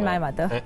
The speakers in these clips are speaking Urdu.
my mother.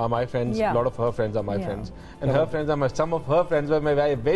are my friends, Yeah. lot of her friends are my Yeah. friends, and her friends are my, some of her friends were my very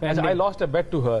I lost a bet to her.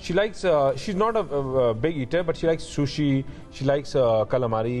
she likes she's not a big eater but she likes sushi, she likes calamari,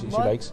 she likes।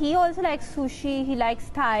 he also likes sushi. He likes Thai.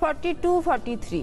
42, 43.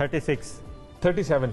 36। 37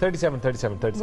37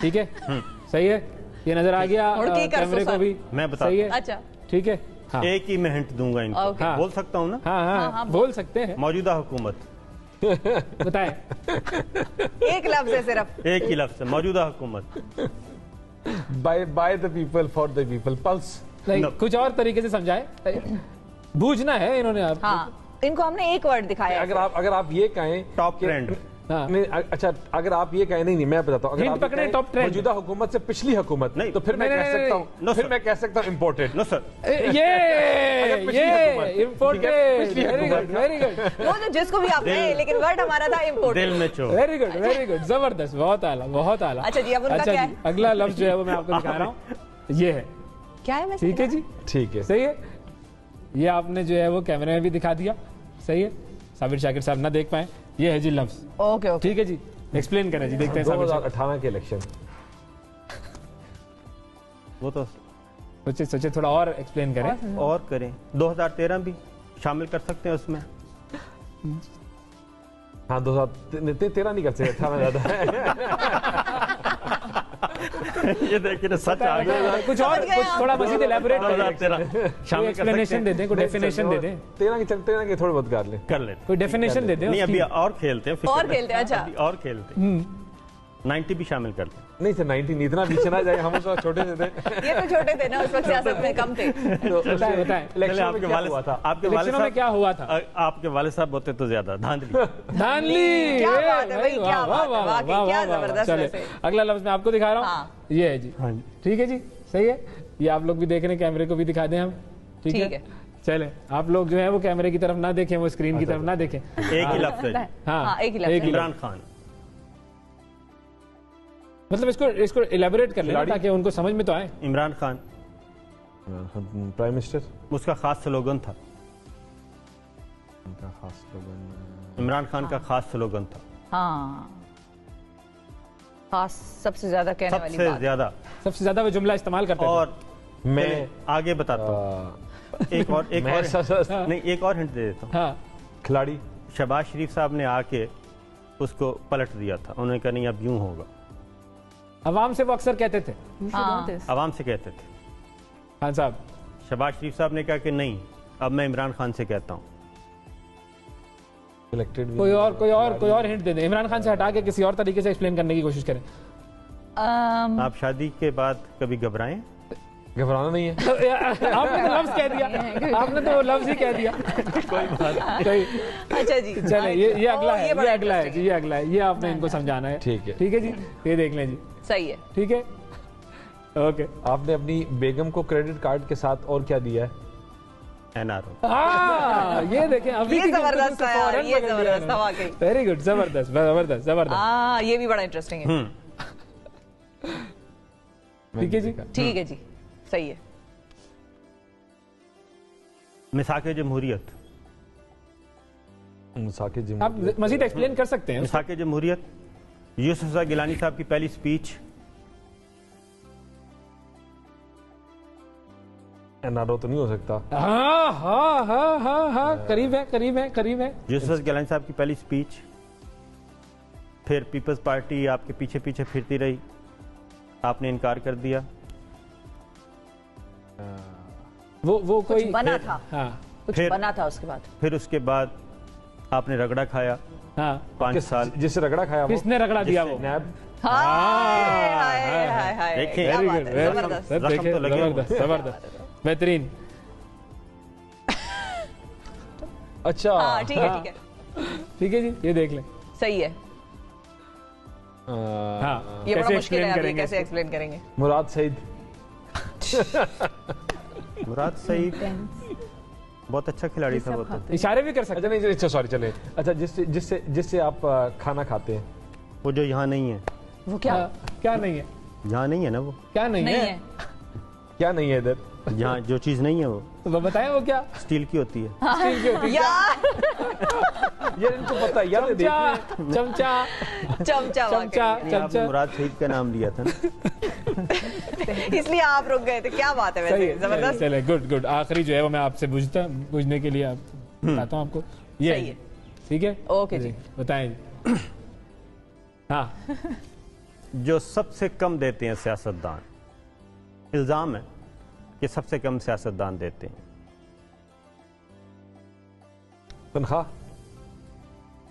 ٹھیک ہے صحیح ہے یہ نظر آ گیا اور کی کر کیمرے سو کو سر. بھی میں بتا صحیح ہے اچھا ٹھیک ہے ہاں ایک ہی میں ہنٹ دوں گا ان کو. اوکے. بول سکتا ہوں نا. ہاں ہاں بول سکتے ہیں موجودہ حکومت. بتائیں ایک لفظ ہے صرف. ایک ہی لفظ ہے موجودہ حکومت. By the people for the people plus. کچھ اور طریقے سے سمجھائے بوجھنا ہے انہوں نے آپ ہاں ان کو ہم نے ایک ورڈ دکھایا. اگر آپ یہ کہیں ٹاپ ٹرینڈ. اچھا اگر آپ یہ کہیں نہیں میں بتاتا ہوں ہنٹ پکڑے ٹاپ ٹرینڈ موجودہ حکومت سے پچھلی حکومت نہیں تو پھر میں کہہ سکتا ہوں پھر میں کہہ سکتا ہوں امپورٹڈ. نو سر. یہ important very good very good وہ تو جس کو بھی آپ کہیں لیکن ورڈ ہمارا تھا دل امپورٹنٹ. میں چو. ویری گڈ زبردست بہت اعلیٰ بہت اعلیٰ. اچھا جی اب ان کا کیا ہے؟ اگلا لفظ جو ہے وہ میں آپ کو دکھا رہا ہوں یہ ہے کیا ہے ویسے؟ ٹھیک ہے جی ٹھیک ہے صحیح ہے یہ آپ نے جو ہے وہ کیمرے میں بھی دکھا دیا صحیح ہے صابر شاکر صاحب نہ دیکھ پائیں یہ ہے جی لفظ. اوکے اوکے ٹھیک ہے جی ایکسپلین کریں جی دیکھتے ہیں صابر شاکر 2018 کے الیکشن. وہ تو سوچے تھوڑا اور ایکسپلین کریں. اور کریں 2013 بھی شامل کر سکتے ہیں اس میں. ہاں 2013 نہیں کر سکتے 18 زیادہ ہے. یہ دیکھیں سچ آ گیا. کچھ اور کچھ تھوڑا مزید ایلیبوریٹ کریں شامل کر ایکسپلینیشن دے دیں کوئی ڈیفینیشن دے دیں 13 کے تھوڑے بہت کر لیں. کر لیتے. کوئی ڈیفینیشن دے دیں نہیں ابھی اور کھیلتے ہیں. اور کھیلتے ہیں. اچھا اور کھیلتے ہیں. 90 بھی شامل کر لیں. نہیں سر 19 اتنا پیچھے نہ جائے ہم اس وقت چھوٹے سے تھے. یہ تو چھوٹے تھے نا اس وقت سیاست میں کم تھے. بتائیں الیکشن میں کیا ہوا تھا؟ آپ کے والد الیکشنوں میں کیا ہوا تھا؟ آپ کے والد صاحب ہوتے تو زیادہ دھاندلی. دھاندلی. کیا بات ہے بھائی کیا بات ہے واقعی کیا زبردست ویسے. اگلا لفظ میں آپ کو دکھا رہا ہاں. ہوں یہ ہے جی ٹھیک ہے جی صحیح ہے یہ آپ لوگ بھی دیکھ رہے ہیں کیمرے کو بھی دکھا دیں ہم ٹھیک ہے چلیں آپ لوگ جو ہے وہ کیمرے کی طرف نہ دیکھیں وہ اسکرین کی طرف نہ دیکھیں. ایک ہی لفظ ہے. ہاں ایک ہی لفظ. عمران خان. مطلب اس کو ایلیبوریٹ کر لیں تاکہ ان کو سمجھ میں تو آئے. Imran Khan prime minister. اس کا خاص سلوگن تھا. عمران خان کا خاص سلوگن تھا. ہاں خاص سب سے زیادہ کہنے سب والی سے بات. زیادہ. سب سے زیادہ وہ جملہ استعمال کرتے اور میں آگے بتاتا ہوں. ایک اور نہیں ایک اور ہنٹ دے دیتا ہوں. ہاں کھلاڑی. شہباز شریف صاحب نے آ کے اس کو پلٹ دیا تھا. انہوں نے کہا نہیں اب یوں ہوگا. عوام سے وہ اکثر کہتے تھے عوام سے کہتے تھے. خان صاحب شہباز شریف صاحب نے کہا کہ نہیں اب میں عمران خان سے کہتا ہوں. کوئی اور ہنٹ دے دیں عمران خان سے ہٹا کے کسی اور طریقے سے ایکسپلین کرنے کی کوشش کریں. آپ شادی کے بعد کبھی گھبرائیں؟ گھبرانا نہیں ہے. آپ نے تو لفظ کہہ دیا آپ نے تو وہ لفظ ہی کہہ دیا. کوئی بات. اچھا جی چلیں یہ اگلا ہے یہ اگلا ہے یہ آپ نے ان کو سمجھانا ہے. ٹھیک ہے جی یہ دیکھ لیں جی صحیح ہے ٹھیک ہے اوکے. آپ نے اپنی بیگم کو کریڈٹ کارڈ کے ساتھ اور کیا دیا ہے؟ ہاں یہ دیکھیں ابھی یہ زبردست ہے یار یہ زبردست ہے واقعی. ویری گڈ زبردست زبردست ہاں یہ بھی بڑا انٹرسٹنگ ہے. ٹھیک ہے جی ٹھیک ہے جی صحیح ہے. مساق جمہوریت. آپ مزید ایکسپلین کر سکتے ہیں. مساق جمہوریت یوسف رضا گیلانی صاحب کی پہلی سپیچ. این آر او تو نہیں ہو سکتا. ہاں قریب ہے. یوسف رضا گیلانی صاحب کی پہلی سپیچ. پھر پیپلز پارٹی آپ کے پیچھے پیچھے پھرتی رہی. آپ نے انکار کر دیا. وہ کوئی بنا تھا. ہاں کچھ بنا تھا اس کے بعد. پھر اس کے بعد آپ نے رگڑا کھایا. ہاں 5 سال. جس سے رگڑا کھایا کس نے رگڑا دیا وہ؟ زبردست بہترین. اچھا ٹھیک ہے جی یہ دیکھ لیں صحیح ہے. ہاں یہ بڑا مشکل ہے کیسے ایکسپلین کریں گے. مراد سعید. مراد سعید بہت اچھا کھلاڑی تھا. اشارے بھی کر سکتے. اچھا نہیں اچھا سوری چلے. اچھا جس سے آپ کھانا کھاتے ہیں وہ جو یہاں نہیں ہے. وہ کیا نہیں ہے یہاں نہیں ہے نا. وہ کیا نہیں ہے کیا نہیں ہے ادھر یہاں جو چیز نہیں ہے وہ بتائیں وہ کیا. اسٹیل کی ہوتی ہے. یہ ان کو پتا ہے. چمچا مراد سعید کا نام لیا تھا اس لیے آپ رک گئے تھے. کیا بات ہے ویسے زبردست. چلے گڈ. آخری جو ہے وہ میں آپ سے پوچھنے کے لیے بتاتا ہوں آپ کو. صحیح ہے ٹھیک ہے اوکے جی بتائیں. ہاں جو سب سے کم دیتے ہیں سیاستدان. الزام ہے کہ سب سے کم سیاستدان دیتے ہیں. تنخواہ,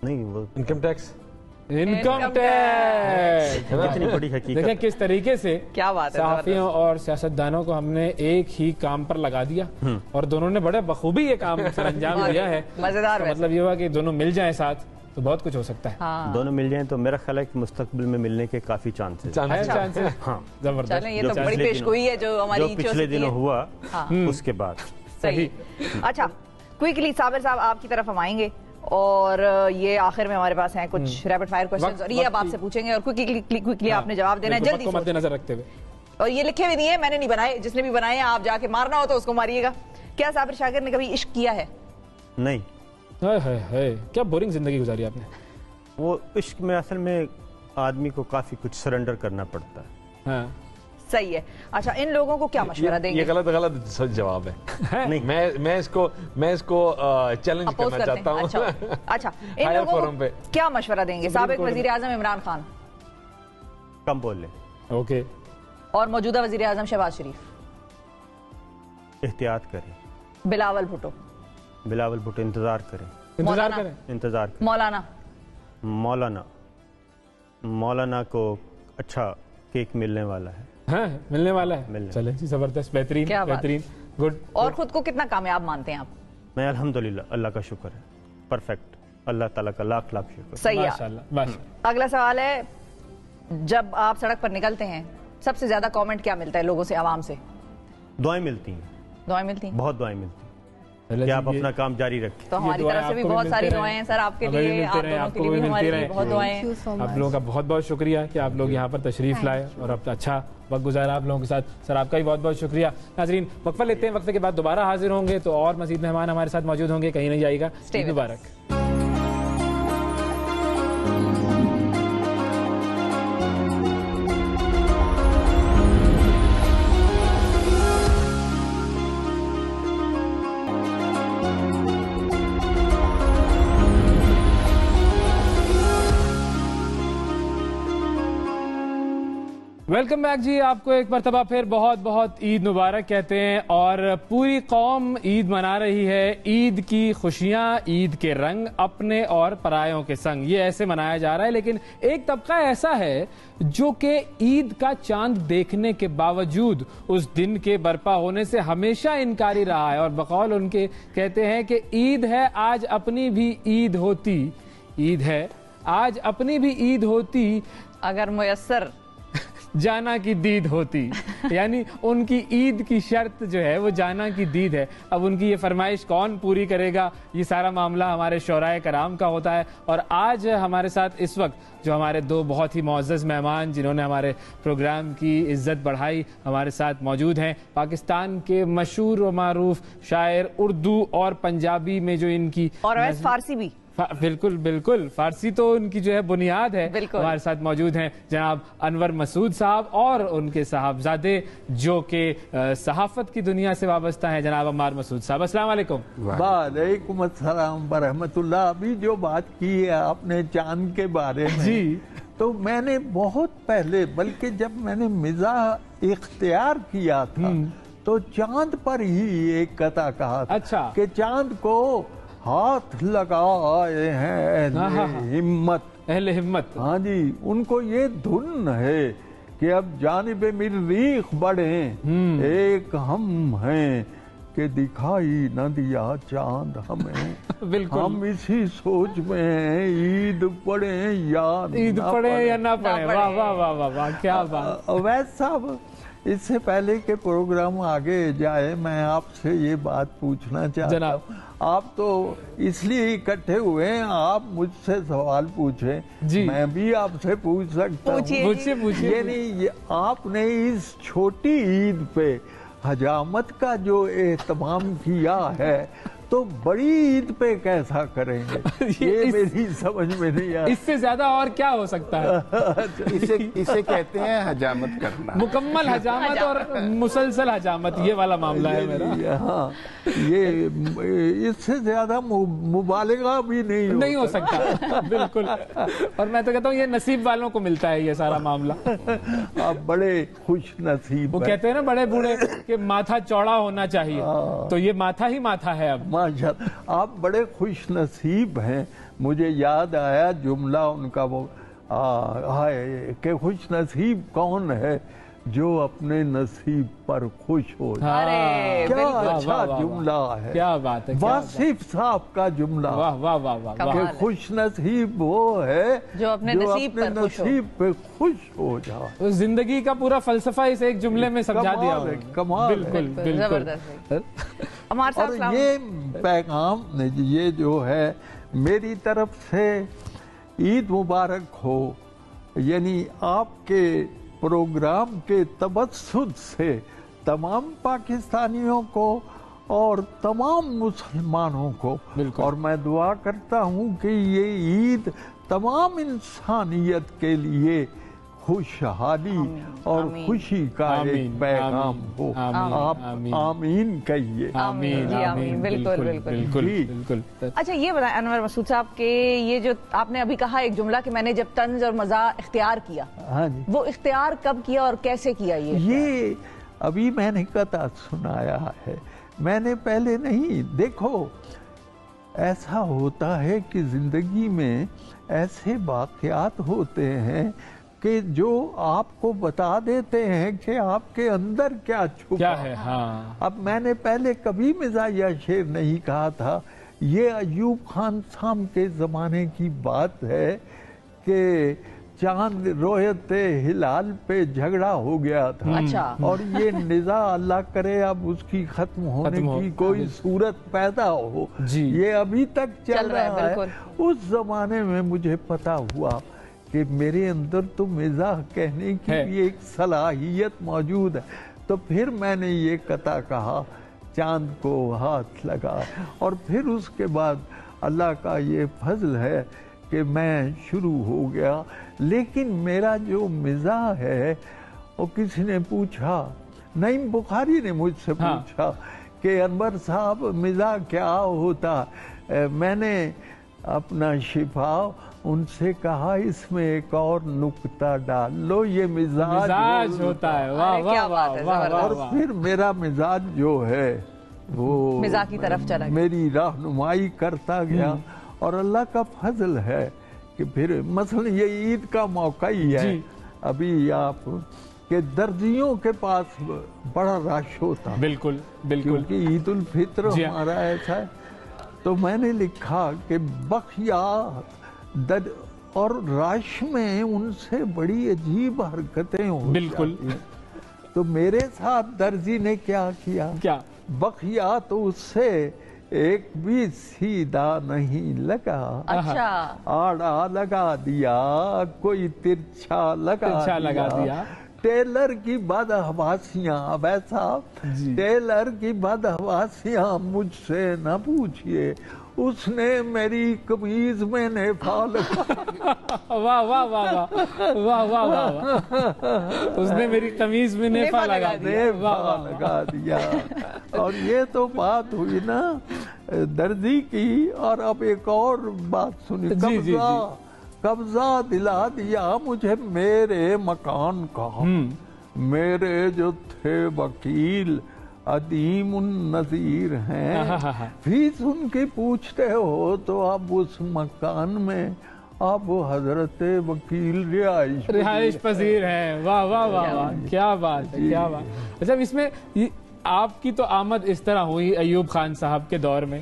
نہیں, وہ انکم ٹیکس, انکم ٹیکس. اتنی بڑی دیکھیں حقیقت. کس طریقے سے کیا بات ہے, صحافیوں اور سیاستدانوں کو ہم نے ایک ہی کام پر لگا دیا اور دونوں نے بڑے بخوبی یہ کام سر انجام دیا ہے. مزیدار. مطلب یہ ہوا کہ دونوں مل جائیں ساتھ تو بہت کچھ ہو سکتا ہے. ہاں دونوں مل جائیں تو میرا خیال ہے کہ مستقبل میں ملنے کے کافی چانسز. ہاں زبردست. چلیں, یہ تو بڑی پیش گوئی ہے جو ہماری پچھلے دنوں ہوا اس کے بعد. صحیح. اچھا, کوئکلی صابر صاحب آپ کی طرف ہم آئیں گے اور یہ آخر میں ہمارے پاس ہیں کچھ ریپڈ فائر کوسچنز اور یہ اب آپ سے پوچھیں گے اور کوئکلی آپ نے جواب دینا ہے جلدی سے. مد نظر رکھتے ہوئے, اور یہ لکھے ہوئے نہیں ہے, میں نے نہیں بنائے, جس نے بھی بنائے ہیں آپ جا کے مارنا ہو تو اس کو ماریے گا. کیا صابر شاکر نے کبھی عشق کیا ہے؟ نہیں. کیا بورنگ زندگی گزاری آپ نے. وہ عشق میں اصل میں آدمی کو کافی کچھ سرنڈر کرنا پڑتا ہے. ہاں صحیح ہے. اچھا, ان لوگوں کو کیا مشورہ دیں گے؟ یہ غلط جواب ہے. نہیں, میں اس کو چیلنج کرنا چاہتا ہوں. اچھا, ان لوگوں کو کیا مشورہ دیں گے؟ سابق وزیر اعظم عمران خان کم بول لیں. اوکے. اور موجودہ وزیر اعظم شہباز شریف. احتیاط کریں. بلاول بھٹو. بلاول بھٹو انتظار کریں. انتظار کریں. انتظار کریں. مولانا کو اچھا کیک ملنے والا ہے. ہاں ملنے والا ہے. چلیں جی, زبردست, بہترین بہترین, گڈ. اور خود کو کتنا کامیاب مانتے ہیں آپ؟ میں الحمدللہ, اللہ کا شکر ہے, پرفیکٹ, اللہ تعالیٰ کا لاکھ لاکھ شکر. صحیح ہے. ماشاءاللہ. اگلا سوال ہے, جب آپ سڑک پر نکلتے ہیں سب سے زیادہ کامنٹ کیا ملتا ہے لوگوں سے, عوام سے؟ دعائیں ملتی ہیں. دعائیں ملتی ہیں, بہت دعائیں ملتی ہیں کہ آپ اپنا کام جاری رکھیں. تو ہماری طرف سے بھی بہت ساری دعائیں ہیں سر آپ کے لیے, آپ دونوں کے لیے بھی ہمارے لیے بہت دعائیں ہیں. آپ لوگوں کا بہت بہت شکریہ کہ آپ لوگ یہاں پر تشریف لائے اور اب اچھا وقت گزارا آپ لوگوں کے ساتھ. سر آپ کا بھی بہت بہت شکریہ. ناظرین, وقفہ لیتے ہیں, وقفے کے بعد دوبارہ حاضر ہوں گے تو اور مزید مہمان ہمارے ساتھ موجود ہوں گے, کہیں نہیں جائے گا. عید مبارک. ویلکم بیک جی. آپ کو ایک مرتبہ پھر بہت بہت عید مبارک کہتے ہیں اور پوری قوم عید منا رہی ہے. عید کی خوشیاں, عید کے رنگ اپنے اور پرایوں کے سنگ, یہ ایسے منایا جا رہا ہے. لیکن ایک طبقہ ایسا ہے جو کہ عید کا چاند دیکھنے کے باوجود اس دن کے برپا ہونے سے ہمیشہ انکاری رہا ہے اور بقول ان کے کہتے ہیں کہ عید ہے آج اپنی بھی عید ہوتی, عید ہے آج اپنی بھی عید ہوتی اگر میسر جانا کی دید ہوتی. یعنی ان کی عید کی شرط جو ہے وہ جانا کی دید ہے. اب ان کی یہ فرمائش کون پوری کرے گا, یہ سارا معاملہ ہمارے شعراء کرام کا ہوتا ہے. اور آج ہمارے ساتھ اس وقت جو ہمارے دو بہت ہی معزز مہمان جنہوں نے ہمارے پروگرام کی عزت بڑھائی ہمارے ساتھ موجود ہیں. پاکستان کے مشہور و معروف شاعر, اردو اور پنجابی میں جو ان کی, اور ویسے فارسی بھی, بالکل بالکل, فارسی تو ان کی جو ہے بنیاد ہے. ہمارے ساتھ موجود ہیں جناب انور مسعود صاحب اور ان کے صاحبزادے جو کہ صحافت کی دنیا سے وابستہ ہیں, جناب عمار مسعود صاحب. السلام علیکم. وعلیکم السلام ورحمۃ اللہ. ابھی جو بات کی ہے آپ نے چاند کے بارے میں, جی, تو میں نے بہت پہلے, بلکہ جب میں نے مزاح اختیار کیا تھا تو چاند پر ہی ایک قطعہ کہا تھا. اچھا, کہ چاند کو ہاتھ لگائے ہیں اہل ہمت. اہل ہمت, ہاں جی, ان کو یہ دھن ہے کہ اب جانب مریخ بڑھیں, ایک ہم ہیں کہ دکھائی نہ دیا چاند ہمیں. بالکل, ہم اسی سوچ میں ہیں عید پڑھیں یا عید پڑھیں یا نہ پڑھیں. واہ واہ واہ واہ واہ, کیا بات. اویس صاحب, اس سے پہلے کہ پروگرام آگے جائے میں آپ سے یہ بات پوچھنا چاہتا ہوں. آپ تو اس لیے اکٹھے ہوئے ہیں, آپ مجھ سے سوال پوچھیں, میں بھی آپ سے پوچھ سکتا ہوں. یہ نہیں, آپ نے اس چھوٹی عید پہ حجامت کا جو اہتمام کیا ہے تو بڑی عید پہ کیسا کریں گے؟ یہ میری سمجھ میں نہیں آیا. اس سے زیادہ اور کیا ہو سکتا ہے؟ اسے کہتے ہیں حجامت کرنا, مکمل حجامت اور مسلسل حجامت, یہ والا معاملہ ہے میرا. ہاں, یہ اس سے زیادہ مبالغہ بھی نہیں ہو سکتا. بالکل. اور میں تو کہتا ہوں یہ نصیب والوں کو ملتا ہے یہ سارا معاملہ. آپ بڑے خوش نصیب. وہ کہتے ہیں نا بڑے بوڑھے کہ ماتھا چوڑا ہونا چاہیے, تو یہ ماتھا ہی ماتھا ہے اب. ماشاءاللہ, آپ بڑے خوش نصیب ہیں. مجھے یاد آیا جملہ ان کا وہ کہ خوش نصیب کون ہے جو اپنے نصیب پر خوش ہو جائے. کیا اچھا جملہ ہے, کیا بات ہے. واصف صاحب کا جملہ. واہ واہ واہ واہ. کہ خوش نصیب وہ ہے جو اپنے نصیب پہ خوش ہو جائے. زندگی کا پورا فلسفہ اس ایک جملے میں سمجھا دیا. کمال. بالکل بالکل. اور یہ پیغام یہ جو ہے میری طرف سے عید مبارک ہو, یعنی آپ کے پروگرام کے تبسط سے تمام پاکستانیوں کو اور تمام مسلمانوں کو. اور میں دعا کرتا ہوں کہ یہ عید تمام انسانیت کے لیے خوشحالی اور خوشی کا ایک پیغام ہو. آپ آمین کہیے. آمین. آمین. بالکل بالکل بالکل. اچھا یہ بتائیں انور مسعود صاحب کہ یہ جو آپ نے ابھی کہا ایک جملہ کہ میں نے جب طنز اور مزاح اختیار کیا, وہ اختیار کب کیا اور کیسے کیا؟ یہ ابھی میں نے قطع سنایا ہے, میں نے پہلے نہیں. دیکھو ایسا ہوتا ہے کہ زندگی میں ایسے واقعات ہوتے ہیں کہ جو آپ کو بتا دیتے ہیں کہ آپ کے اندر کیا چھپا ہے. ہاں, اب میں نے پہلے کبھی مزاحیہ شعر نہیں کہا تھا. یہ ایوب خان صاحب کے زمانے کی بات ہے کہ چاند رویت ہلال پہ جھگڑا ہو گیا تھا, اور یہ نزاع اللہ کرے اب اس کی ختم ہونے کی کوئی صورت پیدا ہو. یہ ابھی تک چل رہا ہے. اس زمانے میں مجھے پتا ہوا کہ میرے اندر تو مزاح کہنے کی بھی ایک صلاحیت موجود ہے. تو پھر میں نے یہ قطع کہا, چاند کو ہاتھ لگا, اور پھر اس کے بعد اللہ کا یہ فضل ہے کہ میں شروع ہو گیا. لیکن میرا جو مزاح ہے وہ کسی نے پوچھا, نعیم بخاری نے مجھ سے پوچھا کہ انور صاحب مزاح کیا ہوتا. میں نے اپنا شفا ان سے کہا اس میں ایک اور نکتہ ڈال لو, یہ مزاج ہوتا ہے. اور پھر میرا مزاج جو ہے وہ مزاح کی طرف چلا گیا, میری رہنمائی کرتا گیا. اور اللہ کا فضل ہے کہ پھر مثلا یہ عید کا موقع ہی ہے ابھی آپ کہ درزیوں کے پاس بڑا رش ہوتا. بالکل بالکل. کیونکہ عید الفطر ہمارا ایسا ہے. تو میں نے لکھا کہ بخیات اور رش میں ان سے بڑی عجیب حرکتیں ہو. بالکل. تو میرے ساتھ درزی نے کیا کیا, بخیا تو اس سے ایک بھی سیدھا نہیں لگا, آڑا لگا دیا, کوئی ترچھا لگا دیا. ٹیلر کی بدحواسیاں, اب ایسا ٹیلر کی بدحواسیاں مجھ سے نہ پوچھئے, اس نے میری قمیض میں نیفا لگا. واہ واہ واہ واہ واہ واہ, اس نے میری قمیض میں نیفا لگا دیا. اور یہ تو بات ہوئی نا درزی کی. اور اب ایک اور بات سنی, قبضہ دلا دیا مجھے میرے مکان کا. میرے جو تھے وکیل عدیم النظیر ہیں, فیس ان کی پوچھتے ہو تو اب اس مکان میں اب حضرت وکیل رہائش پذیر ہیں. واہ واہ واہ واہ, کیا بات ہے, کیا بات. اچھا اس میں آپ کی تو آمد اس طرح ہوئی ایوب خان صاحب کے دور میں,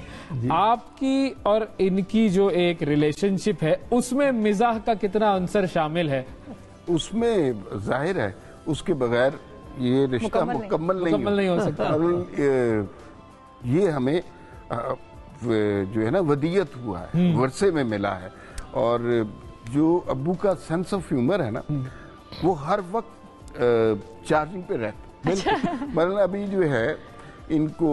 آپ کی اور ان کی جو ایک ریلیشن شپ ہے اس میں مزاح کا کتنا عنصر شامل ہے؟ اس میں ظاہر ہے اس کے بغیر یہ رشتہ مکمل نہیں ہو سکتا. یہ ہمیں جو ہے نا ودیت ہوا ہے, ورثے میں ملا ہے. اور جو ابو کا سینس آف ہیومر ہے نا وہ ہر وقت چارجنگ پہ رہتا. مطلب ابھی جو ہے ان کو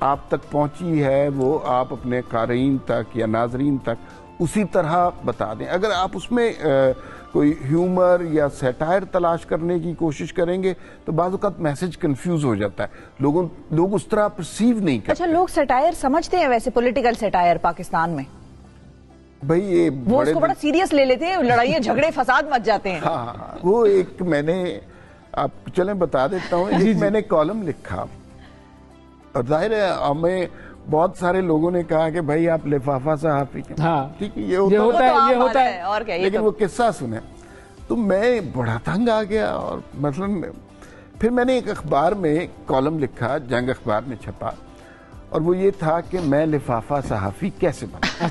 آپ تک پہنچی ہے وہ آپ اپنے قارئین تک یا ناظرین تک اسی طرح بتا دیں. اگر آپ اس میں کوئی ہیومر یا سیٹائر تلاش کرنے کی کوشش کریں گے تو بعض اوقات میسج کنفیوز ہو جاتا ہے, لوگ اس طرح پرسیو نہیں کرتے. اچھا, لوگ سیٹائر سمجھتے ہیں ویسے پولیٹیکل سیٹائر پاکستان میں؟ بھائی یہ وہ اس کو بڑا سیریس لے لیتے ہیں, لڑائیاں جھگڑے فساد مچ جاتے ہیں. ہاں, وہ ایک میں نے آپ چلیں بتا دیتا ہوں, ایک میں نے کالم لکھا اور ظاہر ہے ہمیں بہت سارے لوگوں نے کہا کہ بھائی آپ لفافہ صحافی ہیں. ٹھیک ہے, یہ ہوتا ہے اور کیا, لیکن وہ قصہ سنیں تو میں بڑا تنگ آ گیا. اور مثلاً پھر میں نے ایک اخبار میں کالم لکھا, جنگ اخبار میں چھپا, اور وہ یہ تھا کہ میں لفافہ صحافی کیسے بنا.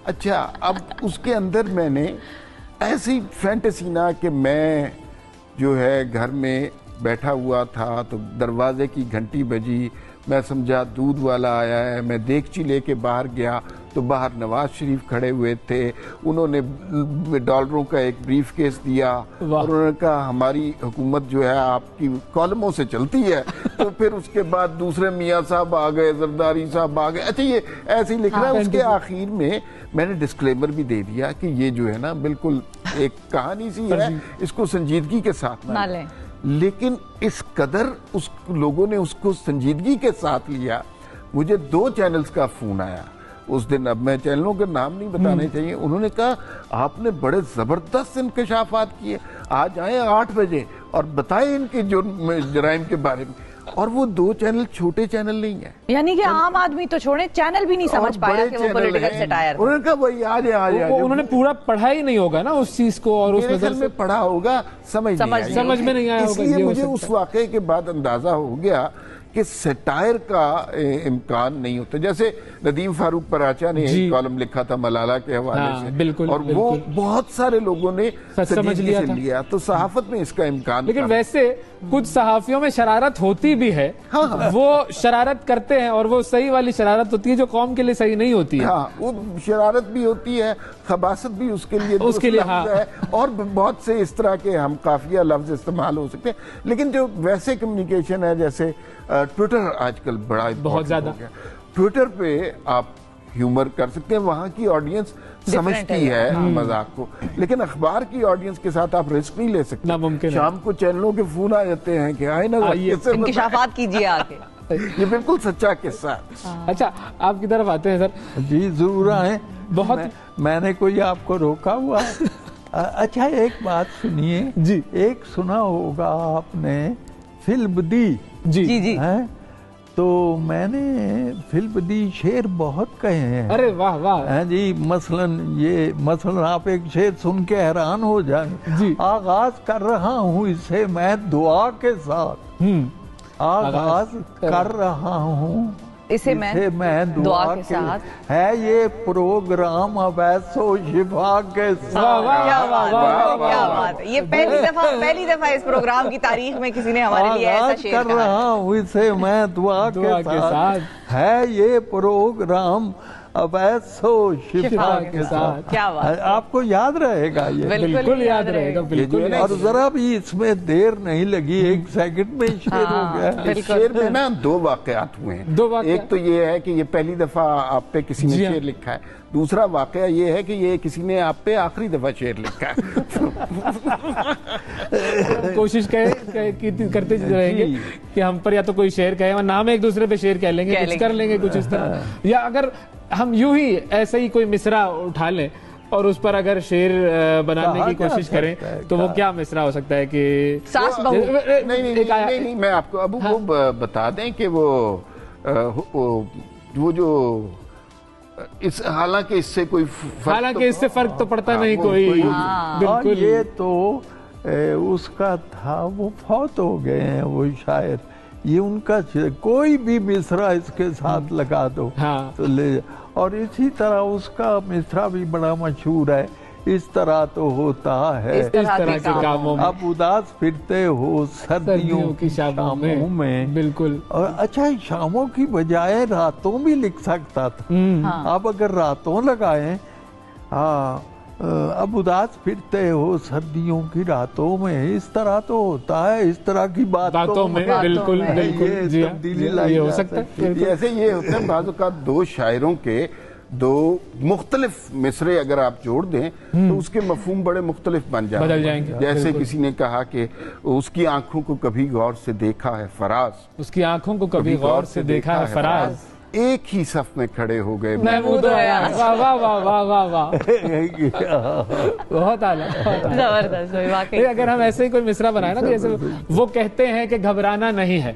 اچھا, اب اس کے اندر میں نے ایسی فینٹیسی نہ کہ میں جو ہے گھر میں بیٹھا ہوا تھا تو دروازے کی گھنٹی بجی, میں سمجھا دودھ والا آیا ہے, میں دیگچی لے کے باہر گیا تو باہر نواز شریف کھڑے ہوئے تھے, انہوں نے ڈالروں کا ایک بریف کیس دیا اور انہوں نے کہا ہماری حکومت جو ہے آپ کی کالموں سے چلتی ہے. تو پھر اس کے بعد دوسرے میاں صاحب آ گئے, زرداری صاحب آ گئے. اچھا, یہ ایسے ہی لکھ رہا ہے. اس کے آخر میں نے ڈسکلیمر بھی دے دیا کہ یہ جو ہے نا بالکل ایک کہانی سی ہے, اس کو سنجیدگی کے ساتھ نہ لیں. لیکن اس قدر اس لوگوں نے اس کو سنجیدگی کے ساتھ لیا. مجھے 2 چینلز کا فون آیا اس دن, اب میں چینلوں کے نام نہیں بتانے چاہیے. انہوں نے کہا آپ نے بڑے زبردست انکشافات کیے, آج آئیں 8 بجے اور بتائیں ان کے جرائم کے بارے میں. اور وہ 2 چینل چھوٹے چینل نہیں ہیں, یعنی کہ عام آدمی تو چھوڑیں, چینل بھی نہیں سمجھ پایا کہ وہ پولیٹیکل سیٹائر. انہوں نے کہا وہی آ جائے. انہوں نے پورا پڑھا ہی نہیں ہوگا نا اس چیز کو, اور اس نظر سے پڑھا ہوگا, سمجھ میں نہیں آیا. اس لیے مجھے اس واقعے کے بعد اندازہ ہو گیا کہ سیٹائر کا امکان نہیں ہوتا. جیسے ندیم فاروق پراچا نے ایک کالم لکھا تھا ملالہ کے حوالے سے, اور وہ بہت سارے لوگوں نے سمجھ لیا. تو صحافت میں اس کا امکان. لیکن ویسے کچھ صحافیوں میں شرارت ہوتی بھی ہے, وہ شرارت کرتے ہیں, اور وہ صحیح والی شرارت ہوتی ہے جو قوم کے لیے صحیح نہیں ہوتی ہے. ہاں, وہ شرارت بھی ہوتی ہے, خباثت بھی اس کے لیے ہے, اور بہت سے اس طرح کے ہم قافیہ لفظ استعمال ہو سکتے ہیں. لیکن جو ویسے کمیونیکیشن ہے, جیسے ٹویٹر آج کل بہت زیادہ, ٹویٹر پہ آپ ہیومر کر سکتے ہیں, وہاں کی آڈینس سمجھتی ہے مذاق کو, لیکن اخبار کی آڈینس کے ساتھ آپ رسک نہیں لے سکتے. شام کو چینلوں کے فون آ جاتے ہیں کہ آئے نا انکشافات کیجیے آ کے. یہ بالکل سچا قصہ ہے. اچھا, آپ کی طرف آتے ہیں سر. جی ضرور آئیں. بہت میں نے کوئی آپ کو روکا ہوا؟ اچھا, ایک بات سنیے جی. ایک سنا ہوگا آپ نے فلم دی. جی تو میں نے فلم دی شعر بہت کہے ہیں. ارے واہ واہ جی. مثلا آپ ایک شعر سن کے حیران ہو جائیں جی. آغاز کر رہا ہوں اسے میں دعا کے ساتھ, آغاز کر رہا ہوں اسے میں دعا کے ساتھ, ہے یہ پروگرام اویس و شفا کے ساتھ. کیا بات ہے, یہ پہلی دفعہ اس پروگرام کی تاریخ میں کسی نے ہمارے لیے ایسا شعر کر رہا ہوں اسے میں دعا کے ساتھ, ہے یہ پروگرام اویس و شفا کے ساتھ. کیا بات, آپ کو یاد رہے گا یہ؟ بالکل یاد رہے گا, بالکل. اور ذرا بھی اس میں دیر نہیں لگی, 1 سیکنڈ میں شعر ہو گیا. شعر میں نا 2 واقعات ہوئے ہیں. ایک تو یہ ہے کہ یہ پہلی دفعہ آپ پہ کسی نے شعر لکھا ہے. دوسرا واقعہ یہ ہے کہ یہ کسی نے آپ پہ آخری دفعہ شعر لکھا ہے. کوشش کرتے رہیں گے کہ ہم پر یا تو کوئی شعر کہے, ورنہ ہم ایک دوسرے پہ شعر کہہ لیں گے, کچھ کر لیں گے کچھ اس طرح. یا اگر ہم یوں ہی ایسا ہی کوئی مصرع اٹھا لیں اور اس پر اگر شعر بنانے کی کوشش کریں تو وہ کیا مصرع ہو سکتا ہے کہ نہیں, میں آپ کو ابو وہ بتا دیں کہ وہ جو حالانکہ اس سے کوئی فرق تو پڑتا نہیں کوئی. بالکل. یہ تو اس کا تھا, وہ فوت ہو گئے ہیں وہ شاعر. یہ ان کا کوئی بھی مصرع اس کے ساتھ لگا دو تو لے. اور اسی طرح اس کا مصرع بھی بڑا مشہور ہے, اس طرح تو ہوتا ہے اس طرح کے کاموں میں, اب اداس پھرتے ہو سردیوں کی شاموں میں. بالکل. اور اچھا, شاموں کی بجائے راتوں بھی لکھ سکتا تھا. اب اگر راتوں لگائیں, اب اداس پھرتے ہو سردیوں کی راتوں میں، اس طرح تو ہوتا ہے، اس طرح کی باتوں میں بالکل بالکل جی تبدیلی لائی ہو جا سکتا ہے. جیسے یہ ہوتا ہے بعض اوقات دو شاعروں کے دو مختلف مصرے اگر آپ جوڑ دیں تو اس کے مفہوم بڑے مختلف بن جائیں گے. جیسے کسی نے کہا کہ اس کی آنکھوں کو کبھی غور سے دیکھا ہے فراز، اس کی آنکھوں کو کبھی غور سے دیکھا ہے فراز، ایک ہی صف میں کھڑے ہو گئے محمود و ایاز. واہ واہ واہ واہ واہ واہ، بہت اعلیٰ زبردست واقعی. اگر ہم ایسے ہی کوئی مصرع بنائے نا، جیسے وہ کہتے ہیں کہ گھبرانا نہیں ہے،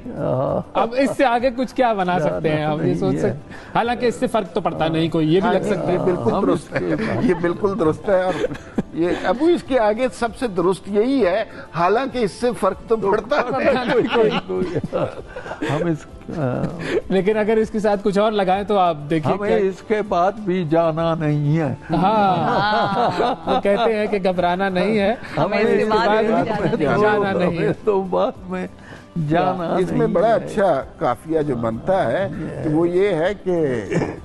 اب اس سے آگے کچھ کیا بنا سکتے ہیں ہم؟ یہ سوچ سکتے، حالانکہ اس سے فرق تو پڑتا نہیں کوئی، یہ بھی لگ سکتے ہیں. بالکل درست ہے، یہ بالکل درست ہے. اور یہ ابو اس کے آگے سب سے درست یہی ہے، حالانکہ اس سے فرق تو پڑتا ہم اس لیکن اگر اس کے ساتھ کچھ اور لگائیں تو آپ دیکھیں ہمیں اس کے بعد بھی جانا نہیں ہے. ہاں وہ کہتے ہیں کہ گھبرانا نہیں ہے، ہمیں اس کے بعد بھی جانا نہیں ہے. تو بعد میں جانا اس میں بڑا اچھا قافیہ جو بنتا ہے وہ یہ ہے کہ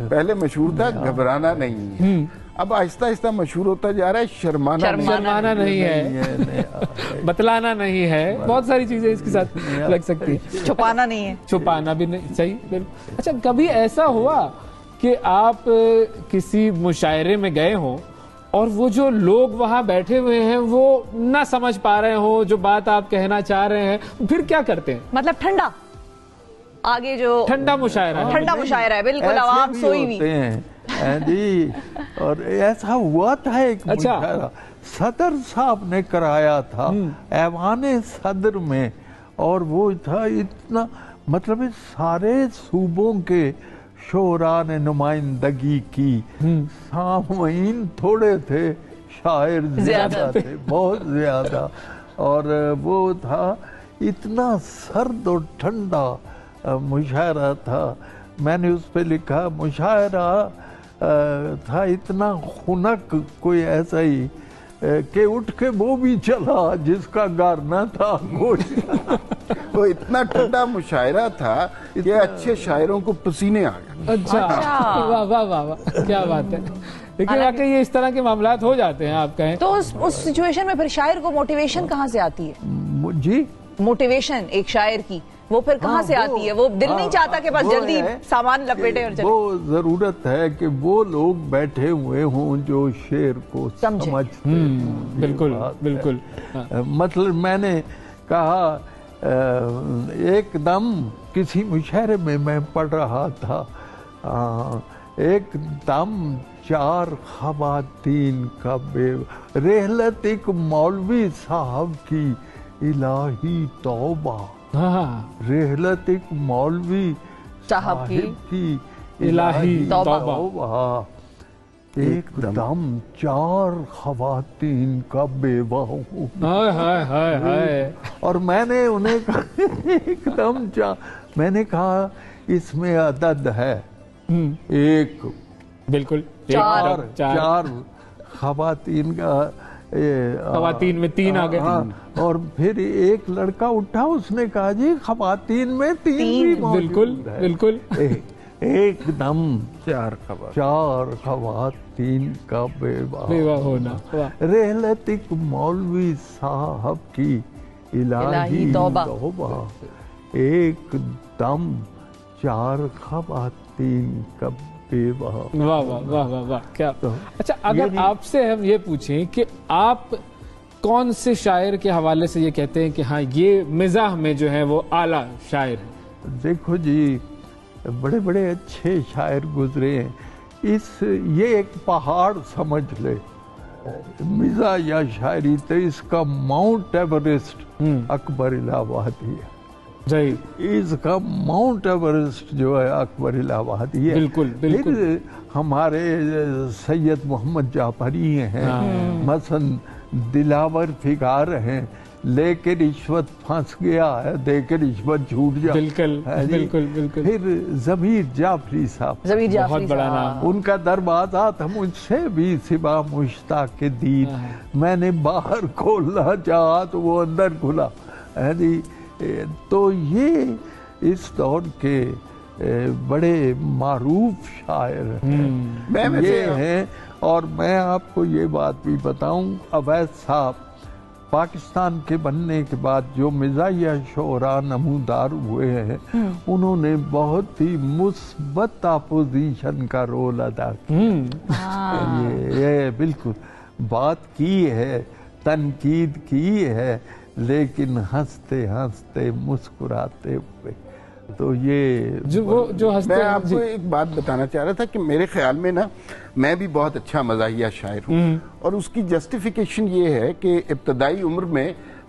پہلے مشہور تھا گھبرانا نہیں، اب آہستہ آہستہ مشہور ہوتا جا رہا ہے شرمانا نہیں ہے، بتلانا نہیں ہے، بہت ساری چیزیں اس کے ساتھ لگ سکتی ہیں. چھپانا نہیں ہے، چھپانا بھی نہیں. صحیح بالکل. اچھا کبھی ایسا ہوا کہ آپ کسی مشاعرے میں گئے ہوں اور وہ جو لوگ وہاں بیٹھے ہوئے ہیں وہ نہ سمجھ پا رہے ہوں جو بات آپ کہنا چاہ رہے ہیں، پھر کیا کرتے ہیں؟ مطلب ٹھنڈا آگے جو ٹھنڈا مشاعرہ ہے، بالکل عوام سوئی ہوئی جی. اور ایسا ہوا تھا ایک مشاعرہ صدر صاحب نے کرایا تھا ایوان صدر میں، اور وہ تھا اتنا مطلب سارے صوبوں کے شعراء نے نمائندگی کی، سامعین تھوڑے تھے، شاعر زیادہ تھے، بہت زیادہ. اور وہ تھا اتنا سرد اور ٹھنڈا مشاعرہ تھا. میں نے اس پہ لکھا مشاعرہ تھا اتنا خنک، کوئی ایسا ہی کہ اٹھ کے وہ بھی چلا جس کا گھر نہ تھا. وہ اتنا ٹھنڈا مشاعرہ تھا کہ اچھے شاعروں کو پسینے آ گئے. اچھا واہ واہ واہ، کیا بات ہے. لیکن واقعی یہ اس طرح کے معاملات ہو جاتے ہیں آپ کہیں تو اس سچویشن میں پھر شاعر کو موٹیویشن کہاں سے آتی ہے؟ جی موٹیویشن ایک شاعر کی وہ پھر کہاں سے آتی ہے؟ وہ دل نہیں چاہتا کہ بس جلدی سامان لپیٹے اور چلے. وہ ضرورت ہے کہ وہ لوگ بیٹھے ہوئے ہوں جو شعر کو سمجھتے ہیں. بالکل بالکل. مطلب میں نے کہا ایک دم کسی مشاعرے میں پڑھ رہا تھا، ایک دم 4 خواتین کا رحلت ایک مولوی صاحب کی الہی توبہ، رحلت ایک مولوی صاحب کی الہی توبہ، ایک دم 4 خواتین کا بیوہ ہوں. اور میں نے انہیں کہا ایک دم میں نے کہا اس میں عدد ہے ایک، بالکل 4 خواتین کا، خواتین میں 3 آ گئے. اور پھر ایک لڑکا اٹھا، اس نے کہا جی خواتین میں 3 بھی بالکل بالکل. ایک دم 4 خواتین کا بیوہ ہونا، رحلت ایک مولوی صاحب کی الہی توبہ، ایک دم 4 خواتین کا بیوہ. واہ واہ واہ واہ واہ، کیا. اچھا اگر آپ سے ہم یہ پوچھیں کہ آپ کون سے شاعر کے حوالے سے یہ کہتے ہیں کہ ہاں یہ مزاح میں جو ہے وہ اعلیٰ شاعر ہے؟ دیکھو جی بڑے بڑے اچھے شاعر گزرے ہیں، یہ ایک پہاڑ سمجھ لے مزاح یا شاعری، تو اس کا ماؤنٹ ایوریسٹ اکبر الہ آبادی ہے. اس کا ماؤنٹ ایوریسٹ جو ہے اکبر الہ آبادی ہے. بالکل بالکل. پھر ہمارے سید محمد جعفری ہیں، مثلا دلاور فگار ہیں، لے کے رشوت پھنس گیا ہے، دے کے رشوت جھوٹ جا. بالکل بالکل بالکل. پھر ضمیر جعفری صاحب، بہت بڑا نام. ان کا دروازہ تھا مجھ سے بھی سوا مشتاق دید، میں نے باہر کھولنا چاہا تو وہ اندر کھلا. تو یہ اس دور کے بڑے معروف شاعر ہیں. یہ ہیں اور میں آپ کو یہ بات بھی بتاؤں، اویس صاحب پاکستان کے بننے کے بعد جو مزاحیہ شعراء نمودار ہوئے ہیں انہوں نے بہت ہی مثبت اپوزیشن کا رول ادا کیا. یہ بالکل بات کی ہے، تنقید کی ہے، لیکن ہنستے ہنستے مسکراتے ہوئے. تو یہ جو ہنستے، میں آپ کو ایک بات بتانا چاہ رہا تھا کہ میرے خیال میں نا میں بھی بہت اچھا مزاحیہ شاعر ہوں، اور اس کی جسٹیفیکیشن یہ ہے کہ ابتدائی عمر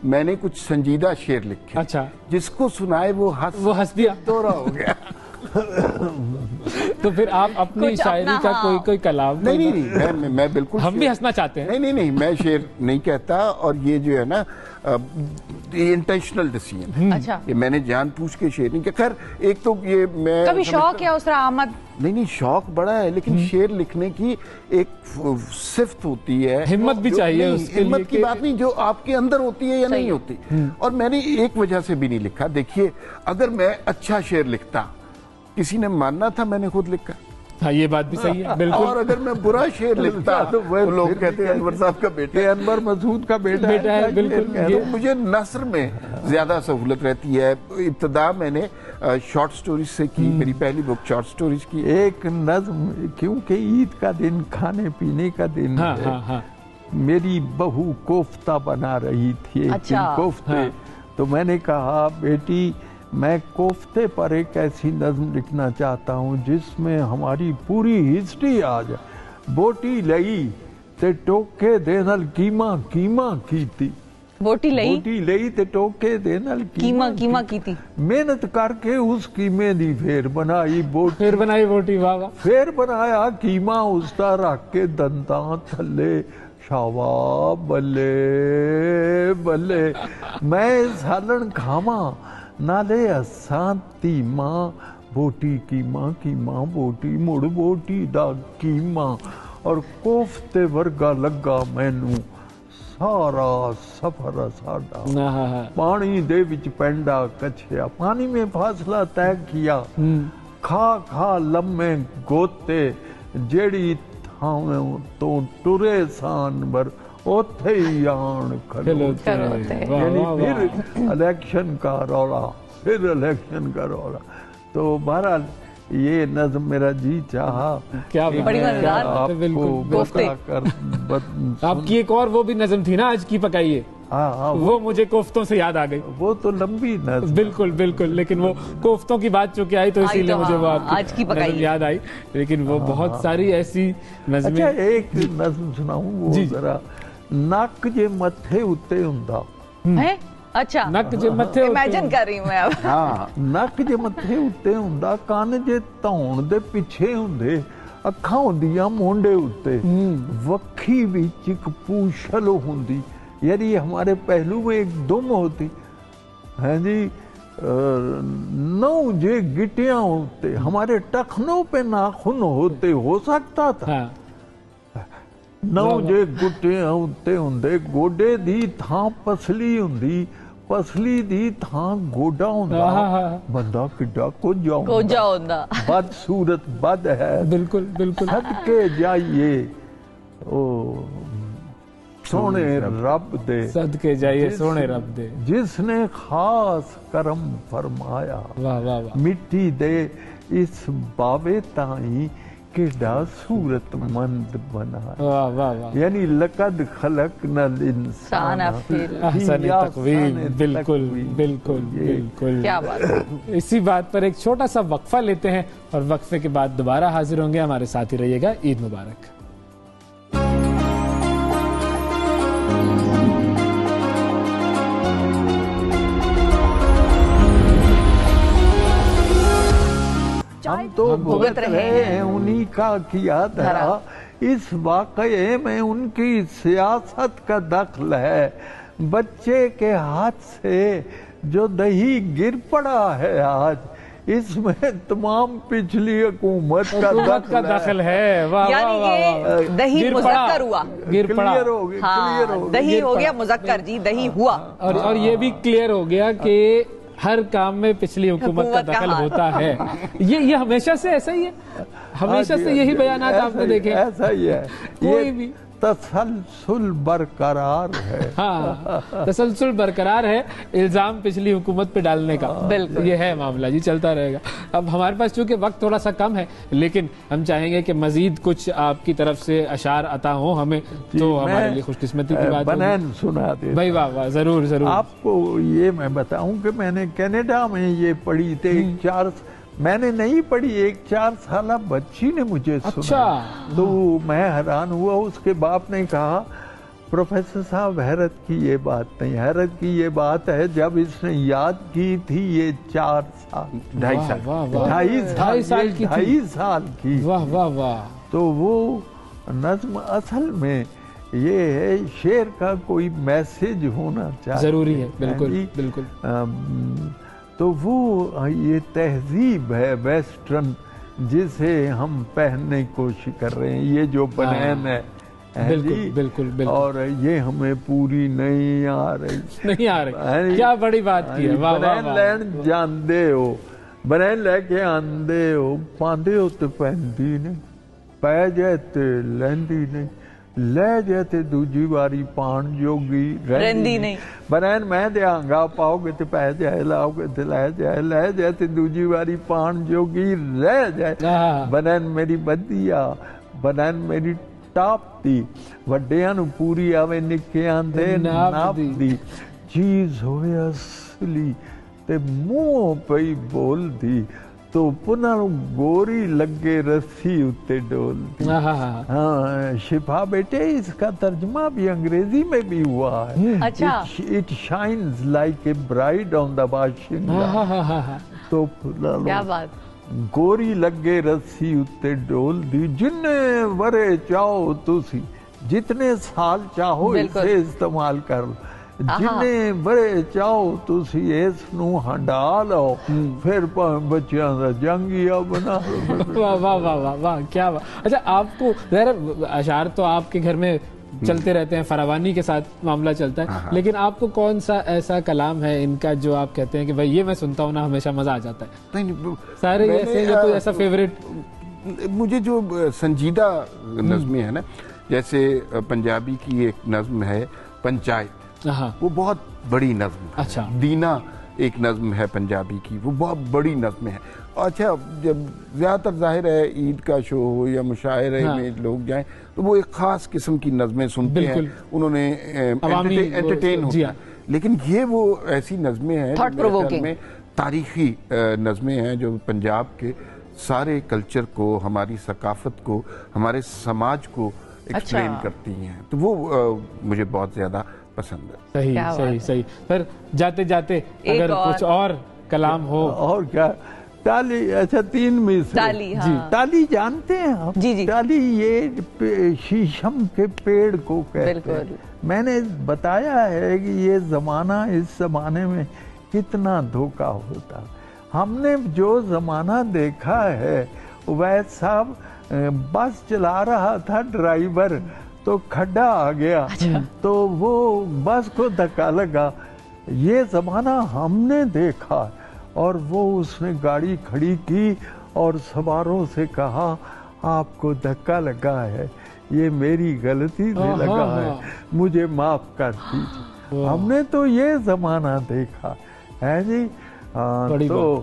میں نے کچھ سنجیدہ شعر لکھے، اچھا، جس کو سنائے وہ ہنس دیا، دورہ ہو گیا. تو پھر آپ اپنی شاعری کا کوئی کلام؟ نہیں، میں بالکل، ہم بھی ہنسنا چاہتے ہیں. نہیں، میں شعر نہیں کہتا، اور یہ جو ہے نا انٹینشنل ڈیسیژن ہے. اچھا، یہ میں نے جان پوچھ کے شعر نہیں کیا. خیر ایک تو یہ میں کبھی شوق ہے اس طرح آمد؟ نہیں، شوق بڑا ہے، لیکن شعر لکھنے کی ایک صفت ہوتی ہے، ہمت بھی چاہیے اس کے لیے. ہمت کی بات نہیں، جو آپ کے اندر ہوتی ہے یا نہیں ہوتی. اور میں نے ایک وجہ سے بھی نہیں لکھا. دیکھیے، اگر میں اچھا شعر لکھتا کسی نے ماننا تھا میں نے خود لکھا. ہاں، یہ بات بھی صحیح ہے، بالکل. اور اگر میں برا شعر لکھتا تو لوگ کہتے ہیں انور صاحب کا بیٹا، انور مسعود کا بیٹا ہے. بالکل. مجھے نثر میں زیادہ سہولت رہتی ہے. ابتدا میں نے شارٹ سٹوریز سے کی، میری پہلی بک شارٹ سٹوریز کی. ایک نظم، کیونکہ عید کا دن کھانے پینے کا دن ہے، میری بہو کوفتہ بنا رہی تھی، کوفتے. تو میں نے کہا بیٹی میں کوفتے پر ایک ایسی نظم لکھنا چاہتا ہوں جس میں ہماری پوری ہسٹری آ جائے. بوٹی لئی تے ٹوکے دے نال کیما کیتی، بوٹی لئی تے ٹوکے دے نال کیما کیتی. محنت کر کے اس کیمے دی پھر بنائی بوٹی. واہ. پھر بنایا کیما اس دا رکھ کے دنداں تھلے. شاباش بلے بلے میں سالن کھاواں نالے اساں تیماں. بوٹی کیما بوٹی مڑ بوٹی دا کیما. اور کوفتے ورگا لگا مینوں سارا سفر ساڈا. پانی دے وچ پینڈا کچھیا، پانی میں فاصلہ طے کیا. کھا لمے گوتے جیڑی تھاویں تو ٹرے سانبر اوتھے ہی آن کھلوتے. یعنی پھر الیکشن کا رولا. تو بہرحال یہ نظم میرا جی چاہا آپ کی ایک اور وہ بھی نظم تھی نا آج کی پکائیے، وہ مجھے کوفتوں سے یاد آ گئی. وہ تو لمبی نظم، بالکل، لیکن وہ کوفتوں کی بات چونکہ آئی تو اسی لیے مجھے وہ آپ کی نظم یاد آئی. لیکن وہ بہت ساری ایسی نظمیں. اچھا ایک نظم سناؤں، وہ ذرا نک جے متھے اتے ہوندا. اچھا، نک جے متھے امیجن کر رہی ہوں میں اب. نک جے متھے اتے ہوندا، کان جے تھون دے پیچھے ہوندے، اکھاں ہوندیاں مونڈے اتے، وکھی وچ اک پوچھل ہوندی. یعنی ہمارے پہلو میں ایک دم ہوتی ہے جی. نو جے گٹیاں ہوتے، ہمارے ٹخنوں پہ ناخن ہوتے، ہو سکتا تھا. نو جے گٹیاں ہوتے ہوندے، گوڈے دی تھاں پسلی ہوندی، پسلی دی تھاں گوڈا ہوندا. بندہ کڈا کوجا ہوندا. بد صورت بد ہے. بالکل. صدقے جائیے او سونے رب دے، صدقے جائیے سونے رب دے، جس نے خاص کرم فرمایا. واہ. مٹی دے اس باوے تائیں کیڈا صورت مند بنایا. واہ. یعنی لقد خلقنا الانسان فی احسن تقویم. بالکل. کیا بات ہے. اسی بات پر ایک چھوٹا سا وقفہ لیتے ہیں اور وقفے کے بعد دوبارہ حاضر ہوں گے. ہمارے ساتھ ہی رہیے گا. عید مبارک. ہم تو بھگت رہے ہیں انہی کا کیا دھرا. اس واقعے میں ان کی سیاست کا دخل ہے. بچے کے ہاتھ سے جو دہی گر پڑا ہے آج، اس میں تمام پچھلی حکومت کا دخل ہے. یعنی یہ دہی مذکر ہوا، کلیئر ہو گیا. دہی ہو گیا مذکر جی، دہی ہوا. اور یہ بھی کلیئر ہو گیا کہ ہر کام میں پچھلی حکومت کا دخل ہوتا ہے. یہ ہمیشہ سے ایسا ہی ہے, ہمیشہ سے یہی بیانات آپ نے دیکھے. ایسا ہی ہے, کوئی بھی تسلسل برقرار ہے. ہاں, تسلسل برقرار ہے الزام پچھلی حکومت پہ ڈالنے کا. بالکل یہ ہے معاملہ جی, چلتا رہے گا. اب ہمارے پاس چونکہ وقت تھوڑا سا کم ہے, لیکن ہم چاہیں گے کہ مزید کچھ آپ کی طرف سے اشعار عطا ہوں ہمیں, تو ہمارے لیے خوش قسمتی کی بات بنین سنا دے بھائی. واہ واہ, ضرور ضرور. آپ کو یہ میں بتاؤں کہ میں نے کینیڈا میں یہ پڑھی تھے, میں نے نہیں پڑھی, ایک 4 سالہ بچی نے مجھے سنا, تو میں حیران ہوا. اس کے باپ نے کہا پروفیسر صاحب حیرت کی یہ بات نہیں, حیرت کی یہ بات ہے جب اس نے یاد کی تھی یہ 4 سال 2.5 سال کی. واہ واہ واہ. تو وہ نظم اصل میں یہ ہے, شعر کا کوئی میسج ہونا چاہیے, ضروری ہے. بالکل بالکل. تو وہ یہ تہذیب ہے ویسٹرن جسے ہم پہننے کی کوشش کر رہے ہیں, یہ جو بنین ہے. بالکل بالکل بالکل. اور یہ ہمیں پوری نہیں آ رہی. کیا بڑی بات کی ہے. بنین لین جاندے ہو, بنین لے کے آندے ہو, پاندے ہو تو پہندی نہیں, پہ جائے تو لیندی نہیں, لے جاتے دوجی باری پان جوگی رہندی نہیں. بنین میں دیاں گا, پاؤ گے تو پہ جائے, لاؤ گے تو لے جائے, لے جاتے دوجی باری پان جوگی رہ جائے. بنین میری بدیا, بنین میری ٹاپ دی, وڈیاں نو پوری آوے نکیاں دے ناپ دی, چیز ہوئے اصلی تے منہ پئی بول دی, تو پناہ گوری لگے رسی اتے ڈول دی. ہاں شفا بیٹے, اس کا ترجمہ بھی انگریزی میں بھی ہوا ہے. It shines like a bride on the bashing. تو کیا بات. گوری لگے رسی اتے ڈول دی, جنے ورے چاہو تسی, جتنے سال چاہو اسے استعمال کر لو, جنے بڑے چاہو تسی اس نو ہنڈا لو, پھر بچیاں دا جنگیا بنا لو. واہ واہ واہ واہ, کیا بات. اچھا آپ کو ظاہر اشعار تو آپ کے گھر میں چلتے رہتے ہیں, فراوانی کے ساتھ معاملہ چلتا ہے, لیکن آپ کو کون سا ایسا کلام ہے ان کا جو آپ کہتے ہیں کہ بھائی یہ میں سنتا ہوں نا ہمیشہ مزہ آ جاتا ہے؟ سارے ایسے یا کوئی ایسا فیوریٹ؟ مجھے جو سنجیدہ نظمیں ہیں نا, جیسے پنجابی کی ایک نظم ہے پنچایت, وہ بہت بڑی نظم ہے. اچھا. دینا ایک نظم ہے پنجابی کی, وہ بہت بڑی نظم ہے. اچھا, جب زیادہ تر ظاہر ہے عید کا شو ہو یا مشاعرے میں لوگ جائیں تو وہ ایک خاص قسم کی نظمیں سنتے ہیں, انہوں نے انٹرٹین ہوتا ہے. لیکن یہ وہ ایسی نظمیں ہیں میں تاریخی نظمیں ہیں جو پنجاب کے سارے کلچر کو, ہماری ثقافت کو, ہمارے سماج کو ایکسپلین کرتی ہیں. تو وہ مجھے بہت زیادہ پسند ہے. صحیح صحیح صحیح. پھر جاتے جاتے اگر کچھ اور کلام ہو. اور کیا, ٹالی. اچھا 3 میں سے ٹالی جانتے ہیں آپ؟ جی. ٹالی یہ شیشم کے پیڑ کو کہتے ہیں. میں نے بتایا ہے کہ یہ زمانہ, اس زمانے میں کتنا دھوکہ ہوتا. ہم نے جو زمانہ دیکھا ہے, ویس صاحب بس چلا رہا تھا ڈرائیور, تو کھڈا آ گیا, تو وہ بس کو دھکا لگا. یہ زمانہ ہم نے دیکھا, اور وہ اس نے گاڑی کھڑی کی اور سواروں سے کہا آپ کو دھکا لگا ہے, یہ میری غلطی سے لگا ہے, مجھے معاف کر دیجیے. ہم نے تو یہ زمانہ دیکھا ہے جی. تو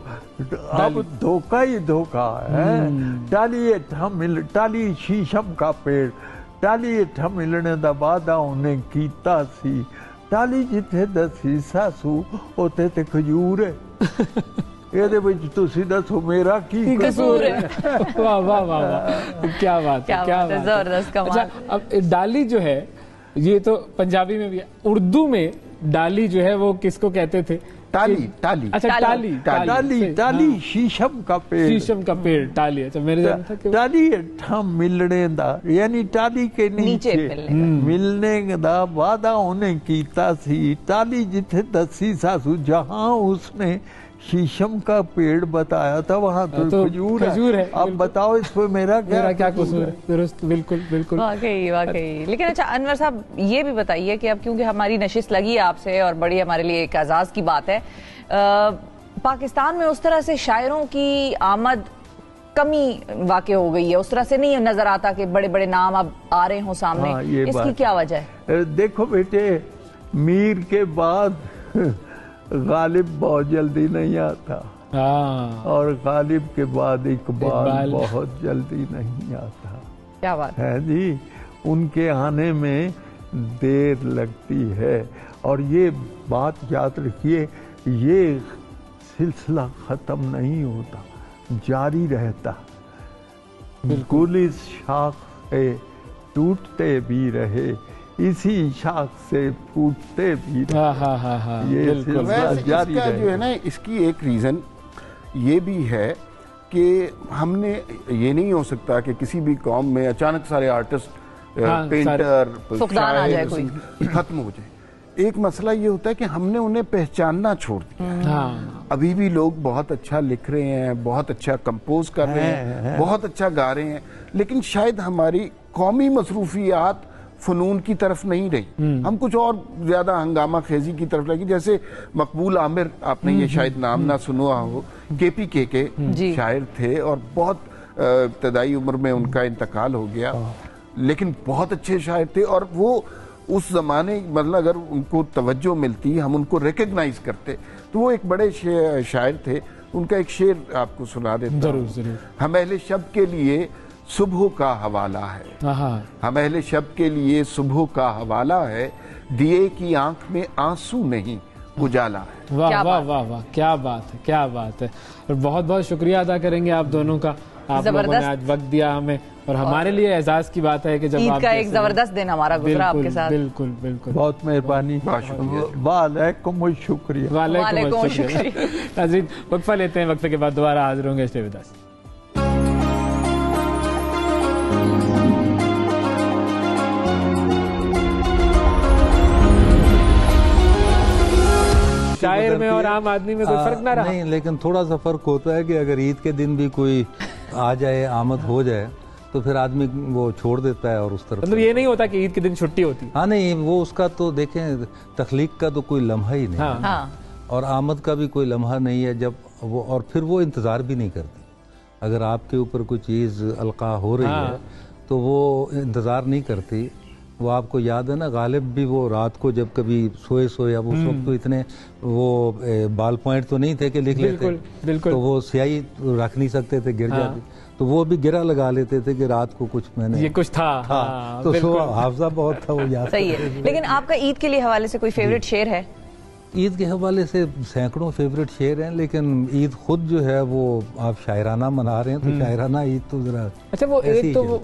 اب دھوکہ ہی دھوکہ ہے. ٹالی شیشم کا پیڑ, ٹالی ہیٹھا ملنے دا وعدہ انہیں کیتا سی, ٹالی جتھے دسی ساسو اوتے تے کھجور ہے. یہ دے بھئی تسی دسو میرا کی قصور ہے. واہ واہ واہ, کیا بات ہے, کیا بات ہے, زبردست کمال. اچھا, اب ڈالی جو ہے یہ تو پنجابی میں بھی ہے, اردو میں ڈالی جو ہے وہ کس کو کہتے تھے؟ ٹالی. ٹالی. اچھا ٹالی. ٹالی شیشم کا پیڑ. شیشم کا پیڑ ٹالی. اچھا میرے ذہن تھا کہ ٹالی ہٹھا ملنے دا, یعنی ٹالی کے نیچے ملنے دا وعدہ انہیں کیتا سی. ٹالی جتھے دسی ساسو, جہاں اس نے شیشم کا پیڑ بتایا تھا وہاں تو کھجور ہے. اب بتاؤ اس پہ میرا کیا قصور ہے؟ درست, بالکل بالکل. واقعی. لیکن اچھا انور صاحب یہ بھی بتائیے کہ اب کیونکہ ہماری نشست لگی آپ سے اور بڑی ہمارے لیے ایک اعزاز کی بات ہے, پاکستان میں اس طرح سے شاعروں کی آمد کمی واقع ہو گئی ہے, اس طرح سے نہیں نظر آتا کہ بڑے بڑے نام اب آ رہے ہوں سامنے, اس کی کیا وجہ ہے؟ دیکھو بیٹے, میر کے بعد غالب بہت جلدی نہیں آتا, اور غالب کے بعد اقبال بہت جلدی نہیں آتا. کیا بات ہے جی, ان کے آنے میں دیر لگتی ہے. اور یہ بات یاد رکھیے, یہ سلسلہ ختم نہیں ہوتا, جاری رہتا. بالکل اس شاخ سے ٹوٹتے بھی رہے, اسی شاخ سے پھوٹتے بھی رہے. یہ سلسلہ جاری رہے. جو ہے نا, اس کی ایک ریزن یہ بھی ہے کہ ہم نے, یہ نہیں ہو سکتا کہ کسی بھی قوم میں اچانک سارے آرٹسٹ, پینٹر, ختم ہو جائے. ایک مسئلہ یہ ہوتا ہے کہ ہم نے انہیں پہچاننا چھوڑ دیا. ابھی بھی لوگ بہت اچھا لکھ رہے ہیں, بہت اچھا کمپوز کر رہے ہیں, بہت اچھا گا رہے ہیں, لیکن شاید ہماری قومی مصروفیات فنون کی طرف نہیں رہی. ہم کچھ اور زیادہ ہنگامہ خیزی کی طرف لگی. جیسے مقبول عامر, آپ نے یہ شاید نام نہ سنا ہو, KPK کے شاعر تھے اور بہت ابتدائی عمر میں ان کا انتقال ہو گیا, لیکن بہت اچھے شاعر تھے. اور وہ اس زمانے, مطلب اگر ان کو توجہ ملتی, ہم ان کو ریکگنائز کرتے, تو وہ ایک بڑے شاعر تھے. ان کا ایک شعر آپ کو سنا دیتا ہوں. ہم اہل شب کے لیے صبح کا حوالہ ہے, ہم اہل شب کے لیے صبح کا حوالہ ہے, دیے کی آنکھ میں آنسو نہیں اجالا ہے. واہ واہ واہ واہ, کیا بات ہے, کیا بات ہے. اور بہت بہت شکریہ ادا کریں گے آپ دونوں کا, آپ لوگوں نے آج وقت دیا ہمیں, اور ہمارے لیے اعزاز کی بات ہے کہ جب عید کا ایک زبردست دن ہمارا گزرا آپ کے ساتھ. بالکل بالکل, بہت مہربانی, وعلیکم الشکریہ. وعلیکم الشکریہ. ناظرین, وقفہ لیتے ہیں, وقفے کے بعد دوبارہ حاضر ہوں گے. Stay with us. شاعر میں اور عام آدمی میں کوئی فرق نہ رہا؟ نہیں, لیکن تھوڑا سا فرق ہوتا ہے کہ اگر عید کے دن بھی کوئی آ جائے, آمد ہو جائے, تو پھر آدمی وہ چھوڑ دیتا ہے اور اس طرف. مطلب یہ نہیں ہوتا کہ عید کے دن چھٹی ہوتی؟ ہاں نہیں, وہ اس کا تو دیکھیں, تخلیق کا تو کوئی لمحہ ہی نہیں ہے, اور آمد کا بھی کوئی لمحہ نہیں ہے جب وہ, اور پھر وہ انتظار بھی نہیں کرتی. اگر آپ کے اوپر کوئی چیز القاء ہو رہی ہے تو وہ انتظار نہیں کرتی. وہ آپ کو یاد ہے نا, غالب بھی وہ رات کو جب کبھی سوئے, اب اس وقت تو اتنے وہ بال پوائنٹ تو نہیں تھے کہ لکھ لیتے, تو وہ سیاہی رکھ نہیں سکتے تھے, گر جاتی, تو وہ بھی گرا لگا لیتے تھے کہ رات کو کچھ میں نے, یہ کچھ تھا, تو حافظہ بہت تھا, وہ یاد. صحیح ہے. لیکن آپ کا عید کے لیے حوالے سے کوئی فیوریٹ شعر ہے؟ عید کے حوالے سے سینکڑوں فیوریٹ شعر ہیں, لیکن عید خود جو ہے وہ آپ شاعرانہ منا رہے ہیں, تو شاعرانہ عید تو ذرا. اچھا, وہ ایک تو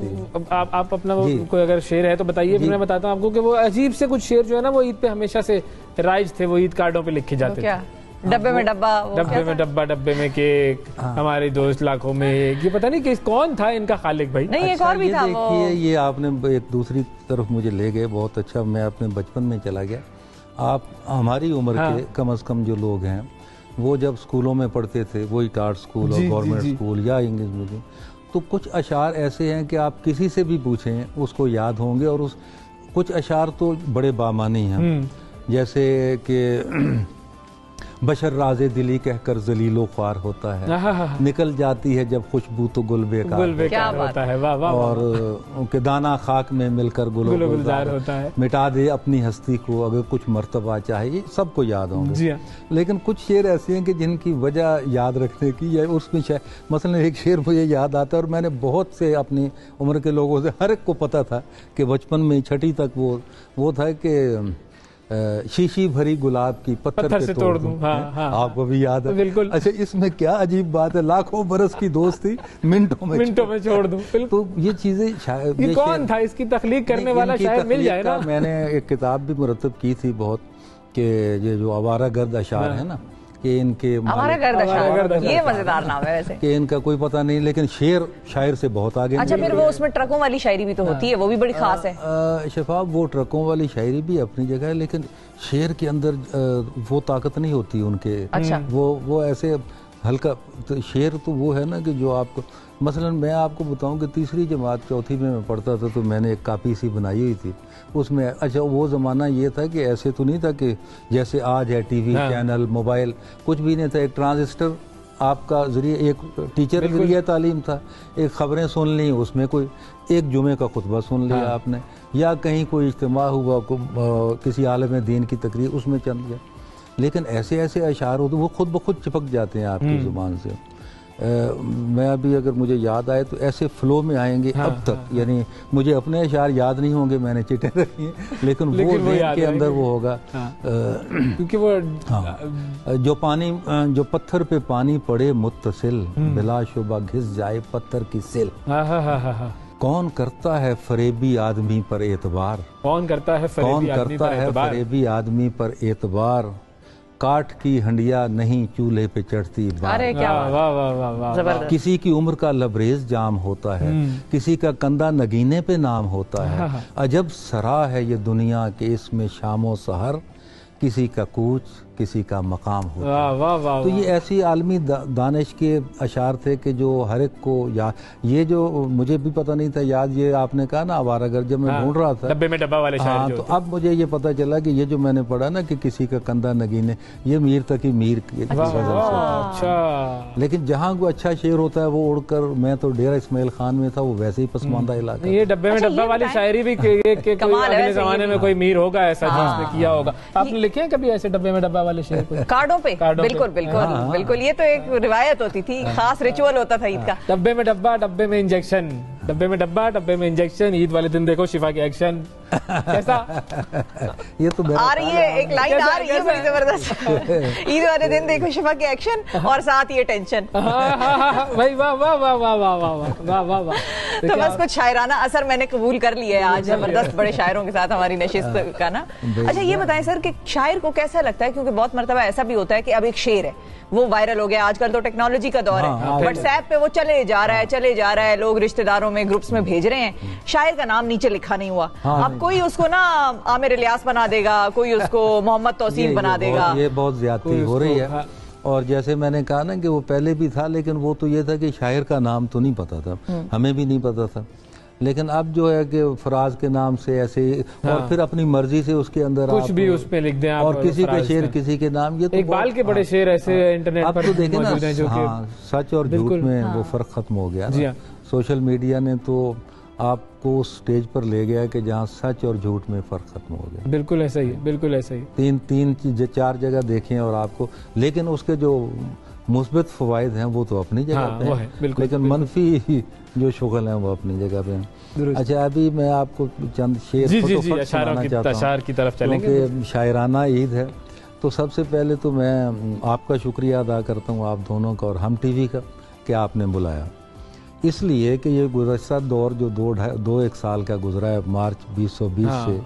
آپ اپنا کوئی اگر شعر ہے تو بتائیے, میں بتاتا ہوں آپ کو کہ وہ عجیب سے کچھ شعر جو ہے نا, وہ عید پہ ہمیشہ سے رائج تھے, وہ عید کارڈوں پہ لکھے جاتے تھے. ڈبے میں ڈبا, ڈبے میں ڈبا, ڈبے میں کیک, ہمارے دوست لاکھوں میں ایک. یہ پتہ نہیں کہ کون تھا ان کا خالق بھائی. نہیں, ایک اور بھی تھا. دیکھیے, یہ آپ نے ایک دوسری طرف مجھے لے گئے, بہت اچھا. میں اپنے بچپن میں چلا گیا. آپ ہماری عمر کے کم از کم جو لوگ ہیں, وہ جب اسکولوں میں پڑھتے تھے, وہی ٹارٹ اسکول اور گورنمنٹ اسکول یا انگلش میڈیم, تو کچھ اشعار ایسے ہیں کہ آپ کسی سے بھی پوچھیں اس کو یاد ہوں گے. اور کچھ اشعار تو بڑے بامانی ہیں, جیسے کہ بشر راز دلی کہہ کر ذلیل و خوار ہوتا ہے, نکل جاتی ہے جب خوشبو تو گل بیکار ہوتا ہے, اور کہ دانا خاک میں مل کر گل و گلزار ہوتا ہے, مٹا دے اپنی ہستی کو اگر کچھ مرتبہ چاہے. یہ سب کو یاد ہوں گے, لیکن کچھ شعر ایسے ہیں کہ جن کی وجہ یاد رکھنے کی, یا اس میں مثلا ایک شعر مجھے یاد آتا ہے, اور میں نے بہت سے اپنی عمر کے لوگوں سے, ہر ایک کو پتا تھا کہ بچپن میں چھٹی تک وہ تھا کہ شیشی بھری گلاب کی پتھر سے توڑ دوں. آپ کو بھی یاد ہے؟ بالکل. اچھا, اس میں کیا عجیب بات ہے, لاکھوں برس کی دوستی منٹوں میں چھوڑ دوں. تو یہ چیزیں, یہ کون تھا اس کی تخلیق کرنے والا, شاید مل جائے نا. میں نے ایک کتاب بھی مرتب کی تھی بہت, کہ یہ جو آوارہ گرد اشعار ہے نا, کہ ان کے یہ مزیدار نام ہے ویسے, کہ ان کا کوئی پتہ نہیں, لیکن شاعر سے بہت آگے. اچھا, پھر وہ اس میں ٹرکوں والی شاعری بھی تو ہوتی ہے, وہ بھی بڑی خاص ہے. شفاف, وہ ٹرکوں والی شاعری بھی اپنی جگہ ہے, لیکن شعر کے اندر وہ طاقت نہیں ہوتی ان کے. وہ ایسے ہلکا شعر تو وہ ہے نا کہ جو آپ کو مثلا میں آپ کو بتاؤں کہ تیسری جماعت چوتھی میں پڑھتا تھا تو میں نے ایک کاپی سی بنائی ہوئی تھی اس میں. اچھا وہ زمانہ یہ تھا کہ ایسے تو نہیں تھا کہ جیسے آج ہے ٹی وی چینل موبائل کچھ بھی نہیں تھا. ایک ٹرانزسٹر آپ کا ذریعہ ایک ٹیچر ذریعہ تعلیم تھا. ایک خبریں سن لیں اس میں کوئی ایک جمعے کا خطبہ سن لیا آپ نے یا کہیں کوئی اجتماع ہوا کسی عالم دین کی تقریر اس میں چل گیا. لیکن ایسے ایسے اشعار ہوتے وہ خود بخود چپک جاتے ہیں آپ کی زبان سے. میں ابھی اگر مجھے یاد آئے تو ایسے فلو میں آئیں گے اب تک. یعنی مجھے اپنے اشعار یاد نہیں ہوں گے میں نے چٹیں رکھی ہیں لیکن وہ ذہن کے اندر وہ ہوگا کیونکہ وہ جو پتھر پہ پانی پڑے متصل بلا شبہ گھس جائے پتھر کی سل. کون کرتا ہے فریبی آدمی پر اعتبار کون کرتا ہے فریبی آدمی پر اعتبار کاٹ کی ہنڈیا نہیں چولہے پہ چڑھتی بار. کسی کی عمر کا لبریز جام ہوتا ہے کسی کا کندھا نگینے پہ نام ہوتا ہے. عجب سرا ہے یہ دنیا کہ اس میں شام و سحر کسی کا کوچ کسی کا مقام ہوتا. تو یہ ایسی عالمی دانش کے اشعار تھے کہ جو ہر ایک کو یہ جو مجھے بھی پتہ نہیں تھا یاد یہ آپ نے کہا نا آوارہ گر جب میں ڈھونڈ رہا تھا ڈبے میں ڈبہ والے شاعر جو تو اب مجھے یہ پتہ چلا کہ یہ جو میں نے پڑھا نا کہ کسی کا کندھا نگینے یہ میر تقی میر کی غزل سے. لیکن جہاں کوئی اچھا شعر ہوتا ہے وہ اڑ کر میں تو ڈیرہ اسماعیل خان میں تھا وہ ویسے ہی پسماندہ علاقہ. یہ ڈبے میں ڈبہ والی شاعری بھی اگلے زمانے میں کوئی میر ہوگا ایسا جس نے کیا ہوگا. آپ نے لکھے ہیں کبھی ایسے ڈبے میں ڈبہ والے شعر کارڈوں پہ؟ بالکل بالکل بالکل. یہ تو ایک روایت ہوتی تھی خاص ریچول ہوتا تھا عید کا. ڈبے میں ڈبہ ڈبے میں انجیکشن ڈبے میں ڈبہ ڈبے میں انجیکشن عید والے دن دیکھو شفا کے ایکشن. کیسا یہ تو آ رہی ہے ایک لائن آ رہی ہے بڑی زبردست. عید والے دن دیکھو شفا کے ایکشن اور ساتھ یہ ٹینشن. بھائی واہ واہ واہ واہ واہ واہ واہ واہ. تو بس کچھ شاعرانہ اثر میں نے قبول کر لیا ہے آج زبردست بڑے شاعروں کے ساتھ ہماری نشست کا نا. اچھا یہ بتائیں سر کہ شاعر کو کیسا لگتا ہے کیونکہ بہت مرتبہ ایسا بھی ہوتا ہے کہ اب ایک شعر ہے وہ وائرل ہو گیا. آج کل تو ٹیکنالوجی کا دور ہے واٹس ایپ پہ وہ چلے جا رہا ہے لوگ رشتہ داروں میں گروپس میں بھیج رہے ہیں شاعر کا نام نیچے لکھا نہیں ہوا. اب کوئی اس کو نا عامر الیاس بنا دے گا کوئی اس کو محمد توصیف بنا دے گا. یہ بہت زیادتی ہو رہی ہے. اور جیسے میں نے کہا نا کہ وہ پہلے بھی تھا لیکن وہ تو یہ تھا کہ شاعر کا نام تو نہیں پتا تھا ہمیں بھی نہیں پتا تھا. لیکن اب جو ہے کہ فراز کے نام سے ایسے اور پھر اپنی مرضی سے اس کے اندر کچھ بھی اس پہ لکھ دیں اور کسی کا شعر کسی کے نام. یہ تو اقبال کے بڑے شعر ایسے انٹرنیٹ پر موجود ہیں جو کہ سچ اور جھوٹ میں وہ فرق ختم ہو گیا. سوشل میڈیا نے تو آپ کو اس سٹیج پر لے گیا کہ جہاں سچ اور جھوٹ میں فرق ختم ہو گیا. بالکل ایسا ہی بالکل ایسا ہی. تین چار جگہ دیکھیں اور آپ کو لیکن اس کے جو مثبت فوائد ہیں وہ تو اپنی جگہ پہ ہیں لیکن منفی جو شغل ہیں وہ اپنی جگہ پہ ہیں. اچھا ابھی میں آپ کو چند شعر سنانا چاہتا ہوں کیونکہ شاعرانہ عید ہے تو سب سے پہلے تو میں آپ کا شکریہ ادا کرتا ہوں آپ دونوں کا اور ہم ٹی وی کا کہ آپ نے بلایا. اس لیے کہ یہ گزشتہ دور جو دو ایک سال کا گزرا ہے مارچ 2020 سے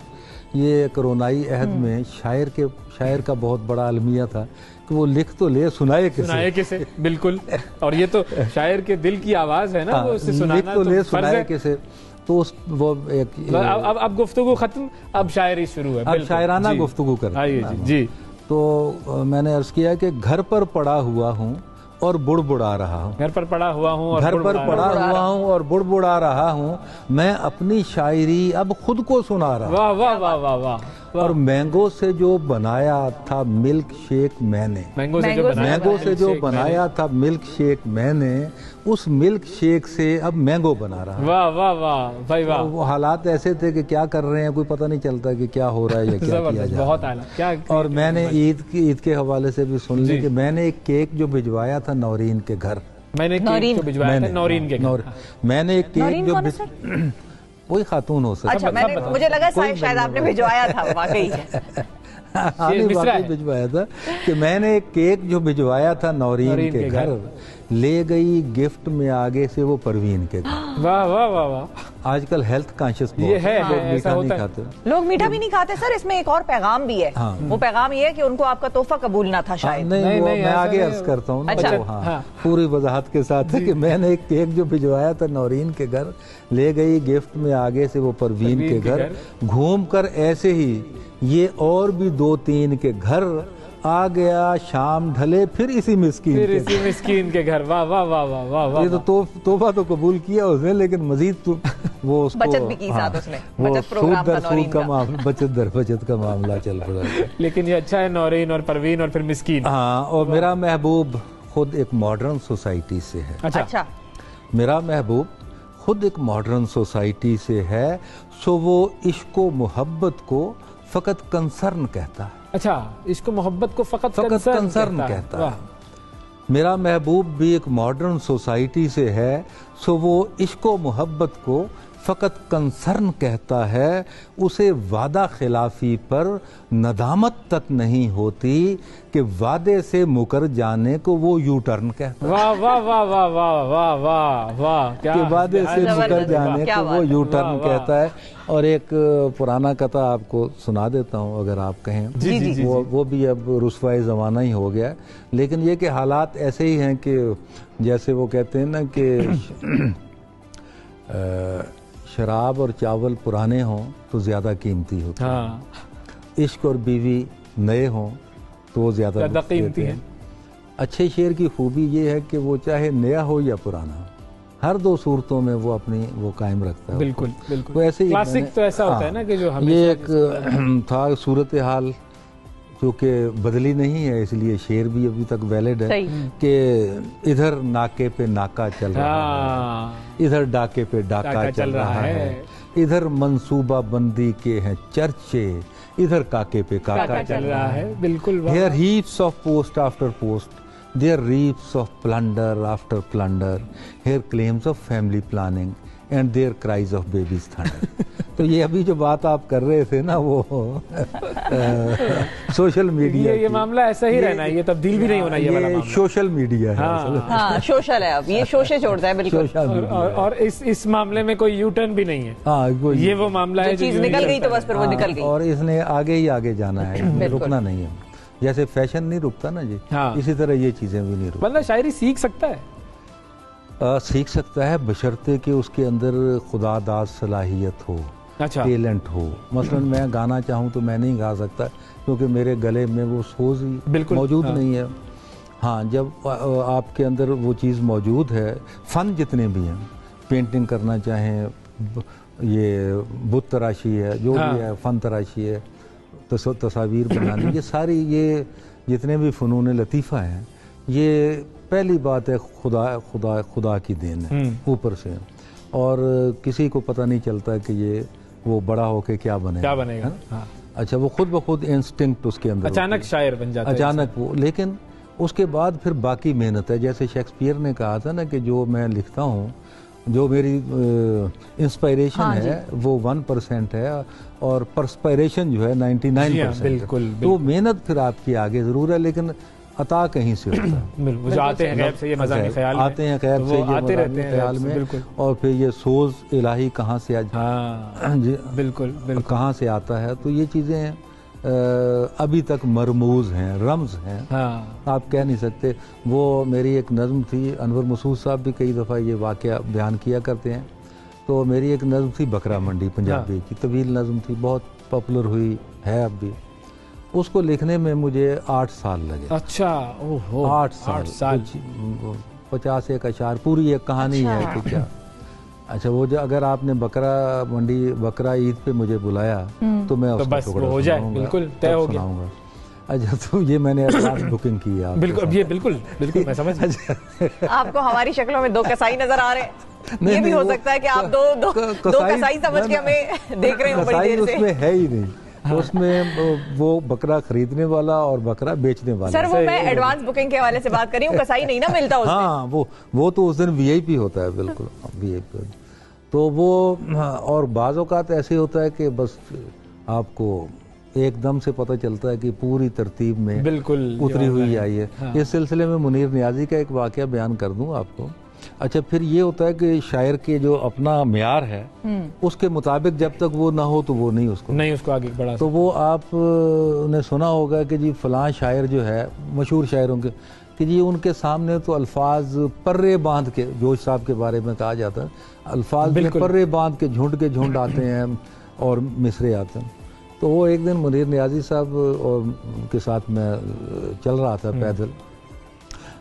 یہ کورونائی عہد میں شاعر کا بہت بڑا المیہ تھا کہ وہ لکھ تو لے سنائے کسے. بالکل. اور یہ تو شاعر کے دل کی آواز ہے نا وہ اسے سنانا لکھ تو لے سنائے کسے. تو وہ ایک اب گفتگو ختم اب شاعری شروع ہے. اب شاعرانہ گفتگو کرتے ہیں. جی تو میں نے عرض کیا کہ گھر پر پڑا ہوا ہوں اور بڑ بڑا رہا ہوں. گھر پر پڑا ہوا ہوں گھر پر پڑا ہوا ہوں اور بڑ بڑا رہا ہوں. میں اپنی شاعری اب خود کو سنا رہا ہوں. واہ واہ واہ واہ واہ. اور مینگو سے جو بنایا تھا ملک شیک میں نے مینگو سے جو بنایا تھا ملک شیک میں نے اس ملک شیک سے اب مینگو بنا رہا. واہ واہ واہ بھائی واہ. وہ حالات ایسے تھے کہ کیا کر رہے ہیں کوئی پتہ نہیں چلتا کہ کیا ہو رہا ہے یا کیا کیا جا رہا ہے. اور میں نے عید کے حوالے سے بھی سن لی کہ میں نے ایک کیک جو بھجوایا تھا نورین کے گھر. میں نے نورین کے گھر. میں نے ایک کیک جو وہی خاتون ہو سکتا. اچھا مجھے لگا شاید آپ نے بھجوایا تھا واقعی. بھجوایا تھا کہ میں نے ایک کیک جو بھجوایا تھا نورین کے گھر لے گئی گفٹ میں آگے سے وہ پروین کے گھر. واہ واہ واہ واہ. آج کل ہیلتھ کانشیس یہ ہے لوگ میٹھا نہیں کھاتے. لوگ میٹھا بھی نہیں کھاتے سر. اس میں ایک اور پیغام بھی ہے. وہ پیغام یہ ہے کہ ان کو آپ کا تحفہ قبول نہ تھا شاید. نہیں میں آگے عرض کرتا ہوں پوری وضاحت کے ساتھ کہ میں نے ایک کیک جو بھجوایا تھا نورین کے گھر لے گئی گفٹ میں آگے سے وہ پروین کے گھر. گھوم کر ایسے ہی یہ اور بھی 2-3 کے گھر آ گیا شام ڈھلے پھر اسی مسکین کے گھر. واہ واہ واہ واہ واہ واہ. یہ تو توبہ تو قبول کیا اس نے, لیکن مزید تو وہ اس کو بچت بھی کی ساتھ اس نے, بچت پروگرام کا بچت در بچت کا معاملہ چل پڑا. لیکن یہ اچھا ہے, نورین اور پروین اور پھر مسکین. ہاں, اور میرا محبوب خود ایک ماڈرن سوسائٹی سے ہے. اچھا, میرا محبوب خود ایک ماڈرن سوسائٹی سے ہے, سو وہ عشق و محبت کو فقط کنسرن کہتا ہے. اچھا, عشق و محبت کو فقط کنسرن کہتا ہے. میرا محبوب بھی ایک ماڈرن سوسائٹی سے ہے, سو وہ عشق و محبت کو فقط کنسرن کہتا ہے. اسے وعدہ خلافی پر ندامت تک نہیں ہوتی کہ وعدے سے مکر جانے کو وہ یو ٹرن کہتا ہے. واہ واہ واہ واہ واہ واہ واہ واہ, کہ وعدے سے مکر جانے کو وہ یو ٹرن کہتا ہے. اور ایک پرانا قطع آپ کو سنا دیتا ہوں اگر آپ کہیں. وہ بھی اب رسوائے زمانہ ہی ہو گیا, لیکن یہ کہ حالات ایسے ہی ہیں کہ جیسے وہ کہتے ہیں نا کہ شراب اور چاول پرانے ہوں تو زیادہ قیمتی ہوتے ہیں, عشق اور بیوی نئے ہوں تو وہ زیادہ قیمتی ہیں. اچھے شعر کی خوبی یہ ہے کہ وہ چاہے نیا ہو یا پرانا, ہر دو صورتوں میں وہ اپنی وہ قائم رکھتا ہے. بالکل بالکل, وہ ایسے ہی کلاسک تو ایسا ہوتا ہے نا کہ جو یہ ایک تھا صورتحال جو کہ بدلی نہیں ہے, اس لیے شعر بھی ابھی تک ویلڈ ہے کہ ادھر ناکے پہ ناکا چل رہا ہے, ادھر ڈاکے پہ ڈاکا چل رہا ہے, ادھر منصوبہ بندی کے ہیں چرچے, ادھر کاکے پہ کاکا چل رہا ہے. بالکل, Here heaps of post after post, there reaps of plunder after plunder, here claims of family planning and there cries of babies thunder. تو یہ ابھی جو بات آپ کر رہے تھے نا وہ سوشل میڈیا, یہ معاملہ ایسا ہی رہنا ہے, یہ تبدیل بھی نہیں ہونا. یہ سوشل میڈیا ہے, ہاں سوشل ہے, اب یہ شوشے چھوڑتا ہے. بالکل, اور اس معاملے میں کوئی یو ٹرن بھی نہیں ہے. ہاں, یہ وہ معاملہ ہے, چیز نکل گئی تو بس پھر وہ نکل گئی, اور اس نے آگے ہی آگے جانا ہے, رکنا نہیں ہے. جیسے فیشن نہیں رکتا نا جی, اسی طرح یہ چیزیں بھی نہیں رکتی. بندہ شاعری سیکھ سکتا ہے, سیکھ سکتا ہے بشرطے کہ اس کے اندر خدا داد صلاحیت ہو, ٹیلنٹ ہو. مثلا میں گانا چاہوں تو میں نہیں گا سکتا کیونکہ میرے گلے میں وہ سوز موجود نہیں ہے. ہاں, جب آپ کے اندر وہ چیز موجود ہے, فن جتنے بھی ہیں, پینٹنگ کرنا چاہیں, یہ بت تراشی ہے, جو بھی ہے فن تراشی ہے, تصاویر بنانی, یہ ساری یہ جتنے بھی فنون لطیفہ ہیں, یہ پہلی بات ہے خدا کی دین ہے اوپر سے, اور کسی کو پتہ نہیں چلتا کہ یہ وہ بڑا ہو کے کیا بنے گا. اچھا, وہ خود بخود انسٹنکٹ اس کے اندر اچانک شاعر بن جاتا ہے, اچانک وہ. لیکن اس کے بعد پھر باقی محنت ہے. جیسے شیکسپیئر نے کہا تھا نا کہ جو میں لکھتا ہوں, جو میری انسپائریشن ہے وہ 1% ہے اور پرسپائریشن جو ہے 99%. بالکل, تو محنت پھر آپ کی آگے ضرور ہے, لیکن عطا کہیں سے ہوتا ہے. جو آتے ہیں غیب سے یہ مضامین خیال میں, آتے ہیں غیب سے یہ مضامین خیال میں, اور پھر یہ سوز الہی کہاں سے بالکل کہاں سے آتا ہے. تو یہ چیزیں ابھی تک مرموز ہیں, رمز ہیں, آپ کہہ نہیں سکتے. وہ میری ایک نظم تھی, انور مسعود صاحب بھی کئی دفعہ یہ واقعہ بیان کیا کرتے ہیں. تو میری ایک نظم تھی بکرا منڈی پنجابی کی, طویل نظم تھی, بہت پاپولر ہوئی ہے اب بھی. اس کو لکھنے میں مجھے 8 سال لگے. اچھا, 8 سال, 51 اشعار, پوری ایک کہانی ہے کہ کیا. اچھا, وہ جو اگر آپ نے بکرا عید پہ مجھے بلایا تو میں اس کا ٹکڑا سناؤں گا. اچھا, تو یہ میں نے ایڈوانس بکنگ کی ہے. بالکل میں سمجھ. آپ کو ہماری شکلوں میں 2 کسائی نظر آ رہے ہیں, یہ بھی ہو سکتا ہے کہ آپ دو کسائی سمجھ کے ہمیں دیکھ رہے ہو بڑی دیر سے. اس میں ہے ہی نہیں, اس میں وہ بکرا خریدنے والا اور بکرا بیچنے والا. سر, وہ میں ایڈوانس بکنگ کے حوالے سے بات کر رہی ہوں, کسائی نہیں نا ملتا اس میں. ہاں, وہ تو اس دن وی آئی پی ہوتا ہے. بالکل وی آئی پی. تو وہ, اور بعض اوقات ایسے ہوتا ہے کہ بس آپ کو ایک دم سے پتہ چلتا ہے کہ پوری ترتیب میں اتری ہوئی آئی ہے. اس سلسلے میں منیر نیازی کا ایک واقعہ بیان کر دوں آپ کو. اچھا, پھر یہ ہوتا ہے کہ شاعر کے جو اپنا معیار ہے اس کے مطابق جب تک وہ نہ ہو تو وہ نہیں اس کو آگے بڑھا. تو وہ آپ نے سنا ہوگا کہ جی فلاں شاعر جو ہے, مشہور شاعروں کے, کہ جی ان کے سامنے تو الفاظ پرے باندھ کے, جوش صاحب کے بارے میں کہا جاتا ہے, الفاظ میں پرے باندھ کے جھنڈ آتے ہیں اور مصرے آتے ہیں. تو وہ ایک دن منیر نیازی صاحب اور کے ساتھ میں چل رہا تھا پیدل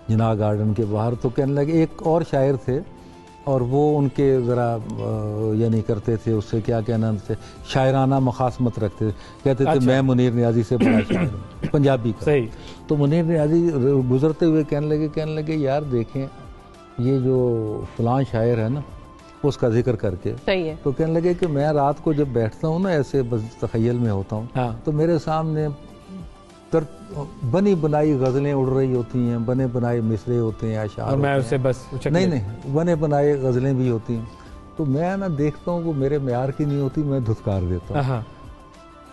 جناح گارڈن کے باہر، تو کہنے لگے ایک اور شاعر تھے اور وہ ان کے ذرا یعنی کرتے تھے اس سے کیا کہنا سے شاعرانہ مخاصمت رکھتے تھے، کہتے تھے میں منیر نیازی سے بڑا شاعر ہوں پنجابی کا۔ تو منیر نیازی گزرتے ہوئے کہنے لگے یار دیکھیں یہ جو فلاں شاعر ہے نا اس کا ذکر کر کے، تو کہنے لگے کہ میں رات کو جب بیٹھتا ہوں نا ایسے بس تخیل میں ہوتا ہوں تو میرے سامنے بنی بنائی غزلیں اڑ رہی ہوتی ہیں، بنے بنائے مصرے ہوتے ہیں، اشعار، اور میں اسے بس نہیں بنے بنائے غزلیں بھی ہوتی ہیں، تو میں نا دیکھتا ہوں وہ میرے معیار کی نہیں ہوتی، میں دھتکار دیتا ہوں،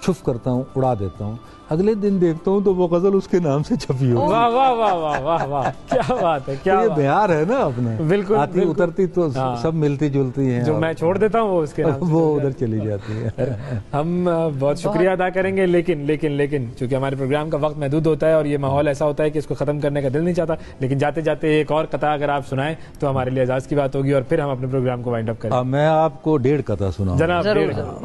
چھپ کرتا ہوں، اڑا دیتا ہوں، اگلے دن دیکھتا ہوں تو وہ غزل اس کے نام سے چھپی ہو۔ واہ واہ واہ واہ واہ واہ، کیا بات ہے، کیا یہ معیار ہے نا اپنے، بالکل آتی اترتی تو سب ملتی جلتی ہیں، جو میں چھوڑ دیتا ہوں وہ اس کے نام وہ ادھر چلی جاتی ہے۔ ہم بہت شکریہ ادا کریں گے، لیکن چونکہ ہمارے پروگرام کا وقت محدود ہوتا ہے اور یہ ماحول ایسا ہوتا ہے کہ اس کو ختم کرنے کا دل نہیں چاہتا، لیکن جاتے جاتے ایک اور قطعہ اگر آپ سنائیں تو ہمارے لیے اعزاز کی بات ہوگی اور پھر ہم اپنے پروگرام کو وائنڈ اپ کریں۔ میں آپ کو 1.5 قطعہ سناؤں جناب،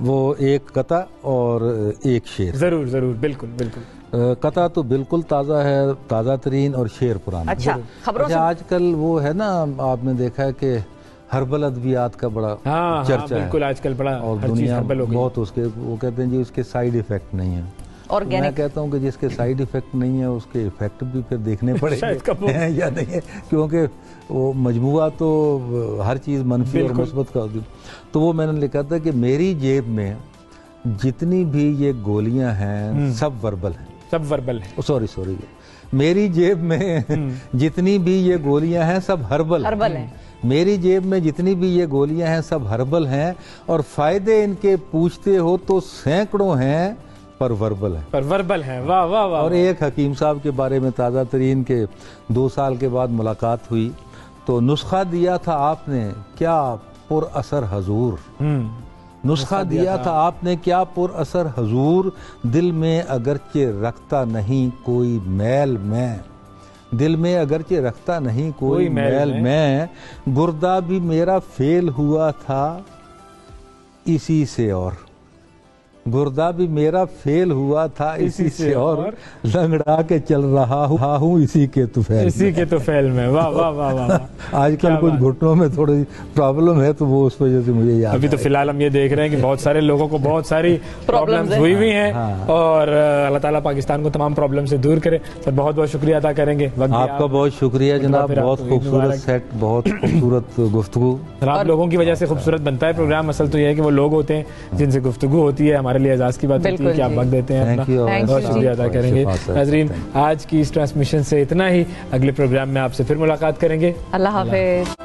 وہ ایک قطعہ اور ایک شعر۔ ضرور ضرور، بالکل بالکل۔ قطعہ تو بالکل تازہ ہے، تازہ ترین، اور شعر پرانا۔ اچھا، خبروں سے آج کل وہ ہے نا، آپ نے دیکھا ہے کہ ہربل ادویات کا بڑا چرچا ہے، بالکل آج کل بڑا، اور دنیا بہت اس کے، وہ کہتے ہیں جی اس کے سائیڈ ایفیکٹ نہیں ہیں، اور میں کہتا ہوں کہ جس کے سائیڈ ایفیکٹ نہیں ہے اس کے ایفیکٹ بھی پھر دیکھنے پڑے ہیں یا نہیں ہے، کیونکہ وہ مجموعہ تو ہر چیز منفی اور مثبت کا ہوتی۔ تو وہ میں نے لکھا تھا کہ میری جیب میں جتنی بھی یہ گولیاں ہیں سب وربل ہیں، سب وربل ہے، سوری میری جیب میں جتنی بھی یہ گولیاں ہیں سب ہربل ہیں، میری جیب میں جتنی بھی یہ گولیاں ہیں سب ہربل ہیں، اور فائدے ان کے پوچھتے ہو تو سینکڑوں ہیں پر وربل ہیں، واہ واہ واہ۔ اور ایک حکیم صاحب کے بارے میں تازہ ترین کے 2 سال کے بعد ملاقات ہوئی تو نسخہ دیا تھا آپ نے کیا پر اثر حضور، نسخہ دیا تھا آپ نے کیا پر اثر حضور، دل میں اگرچہ رکھتا نہیں کوئی میل میں، دل میں اگرچہ رکھتا نہیں کوئی میل میں، گردہ بھی میرا فیل ہوا تھا اسی سے، اور گردہ بھی میرا فیل ہوا تھا اسی سے، اور لنگڑا کے چل رہا ہوں اسی کے طفیل میں، واہ واہ واہ واہ۔ آج کل کچھ گھٹنوں میں تھوڑی پرابلم ہے تو وہ اس وجہ سے مجھے یاد، ابھی تو فی الحال ہم یہ دیکھ رہے ہیں کہ بہت سارے لوگوں کو بہت ساری پرابلمز ہوئی ہیں، اور اللہ تعالیٰ پاکستان کو تمام پرابلم سے دور کرے۔ سر بہت بہت شکریہ ادا کریں گے، آپ کا بہت شکریہ جناب، بہت خوبصورت سیٹ، بہت خوبصورت گفتگو، آپ لوگوں کی وجہ سے خوبصورت بنتا ہے پروگرام۔ اصل تو یہ ہے کہ وہ لوگ ہوتے ہیں جن سے گفتگو ہوتی ہے، ہمارے لیے اعزاز کی بات ہوتی ہے کہ آپ وقت دیتے ہیں، بہت شکریہ ادا کریں گے۔ ناظرین، آج کی اس ٹرانسمیشن سے اتنا ہی، اگلے پروگرام میں آپ سے پھر ملاقات کریں گے، اللہ حافظ۔